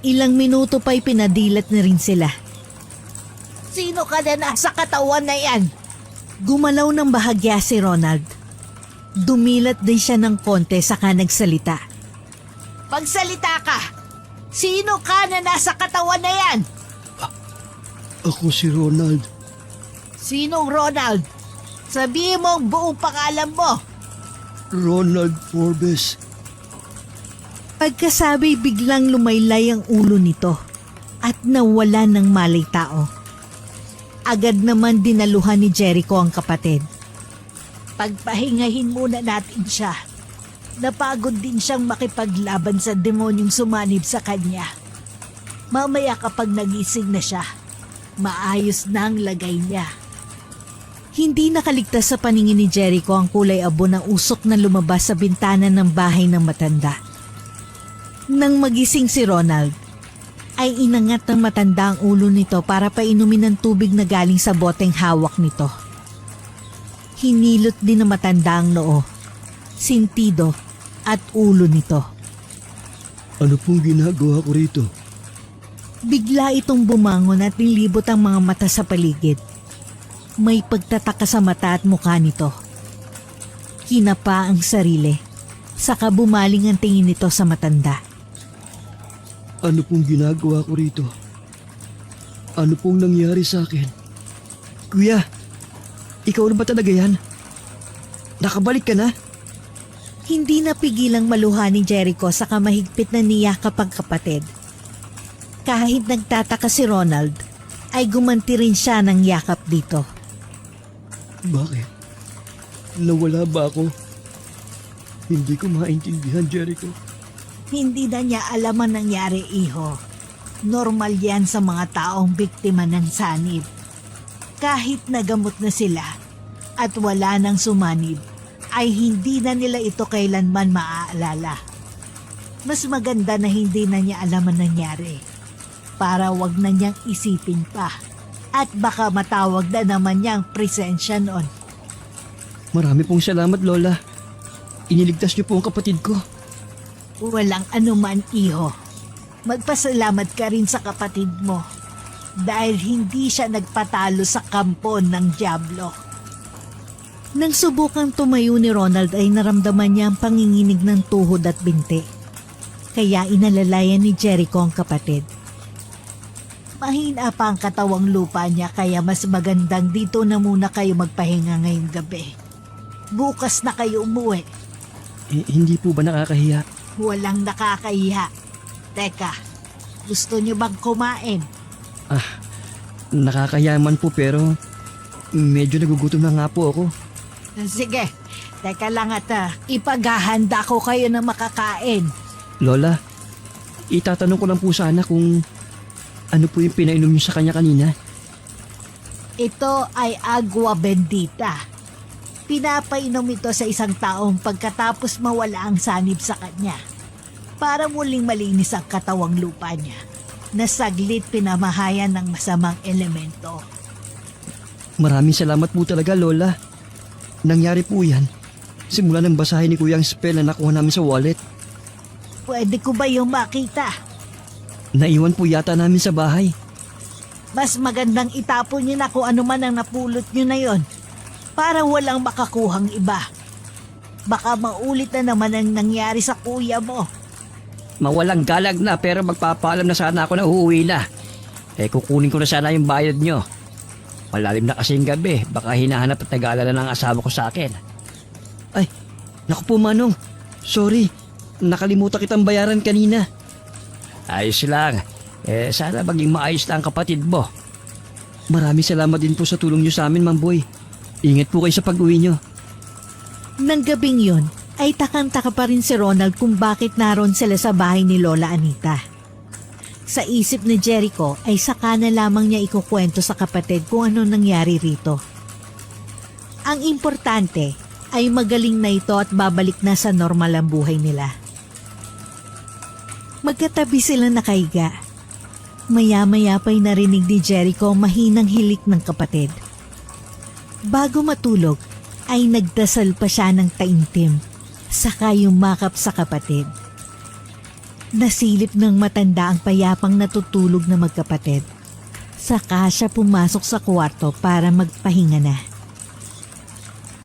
Ilang minuto pa'y pinadilat na rin sila. Sino ka na nasa katawan na yan? Gumalaw ng bahagya si Ronald. Dumilat din siya ng konti saka nagsalita. Pagsalita ka! Sino ka na nasa katawan na yan? Ako si Ronald. Sinong Ronald? Sabihin mo ang buong pangalan mo. Ronald Forbes. Pagkasabi biglang lumaylay ang ulo nito at nawala ng malay tao. Agad naman dinaluhan ni Jericho ang kapatid. Pagpahingahin muna natin siya. Napagod din siyang makipaglaban sa demonyong sumanib sa kanya. Mamaya kapag nagising na siya, maayos na ang lagay niya. Hindi nakaligtas sa paningin ni Jericho ang kulay abo ng usok na lumabas sa bintana ng bahay ng matanda. Nang magising si Ronald, ay inangat ng matanda ang ulo nito para painumin ng tubig na galing sa boteng hawak nito. Hinilot din ng matanda ang noo, sintido at ulo nito. Ano pong ginagawa ko rito? Bigla itong bumangon at nilibot ang mga mata sa paligid. May pagtataka sa mata at mukha nito. Kinapa ang sarili, saka bumaling ang tingin nito sa matanda. Ano pong ginagawa ko rito? Ano pong nangyari sa akin? Kuya, ikaw na ba talaga yan? Nakabalik ka na? Hindi napigilang maluha ni Jericho sa kamahigpit na niyakap ang kapatid. Kahit nagtataka si Ronald, ay gumanti rin siya ng yakap dito. Bakit? Nawala ba ako? Hindi ko maintindihan, Jericho. Hindi na niya alam ang nangyari, iho. Normal yan sa mga taong biktima ng sanib. Kahit nagamot na sila at wala nang sumanib, ay hindi na nila ito kailanman maaalala. Mas maganda na hindi na niya alam ang nangyari para wag na niyang isipin pa at baka matawag na naman niyang presensya noon. Marami pong salamat, Lola. Iniligtas niyo po ang kapatid ko. Walang anuman, iho. Magpasalamat ka rin sa kapatid mo dahil hindi siya nagpatalo sa kampo ng Diablo. Nang subukang tumayo ni Ronald ay naramdaman niya ang panginginig ng tuhod at binti. Kaya inalalayan ni Jericho ang kapatid. Mahina pa ang katawang lupa niya kaya mas magandang dito na muna kayo magpahinga ngayong gabi. Bukas na kayo umuwi. Hindi po ba nakakahiya? Walang nakakahiya. Teka, gusto niyo bang kumain? Nakakayaman po pero medyo nagugutom na nga po ako. Sige, teka lang at ipaghahanda ko kayo ng makakain. Lola, itatanong ko lang po sana kung ano po yung pinainom niyo sa kanya kanina. Ito ay agua bendita. Pinapainom ito sa isang taong pagkatapos mawala ang sanib sa kanya para muling malinis ang katawang lupa niya na saglit pinamahayan ng masamang elemento. Maraming salamat po talaga, Lola. Nangyari po yan simula nang basahin ni Kuya ang spell na nakuha namin sa wallet. Pwede ko ba yung makita? Naiwan po yata namin sa bahay. Mas magandang itapon niyo na kung ano man ang napulot niyo na yon para walang makakuhang iba. Baka maulit na naman ang nangyari sa kuya mo. Mawalang galag na pero magpapaalam na sana ako na uuwi na. Kukunin ko na sana yung bayad nyo. Malalim na kasing gabi, baka hinahanap at nag-aalala ng asawa ko sa akin. Ay, naku po Manong. Sorry, nakalimutan kitang bayaran kanina. Ayos lang. Sana maging maayos na ang kapatid mo. Maraming salamat din po sa tulong niyo sa amin, Mang Boy. Ingat po kayo sa pag-uwi niyo. Nang gabing yun, ay takang-taka pa rin si Ronald kung bakit naroon sila sa bahay ni Lola Anita. Sa isip ni Jericho ay saka na lamang niya ikukwento sa kapatid kung ano nangyari rito. Ang importante ay magaling na ito at babalik na sa normal ang buhay nila. Magkatabi sila nakahiga. Maya-maya pa'y narinig ni Jericho ang mahinang hilik ng kapatid. Bago matulog ay nagdasal pa siya ng taimtim, saka yumakap sa kapatid. Nasilip ng matanda ang payapang natutulog na magkapatid. Saka siya pumasok sa kwarto para magpahinga na.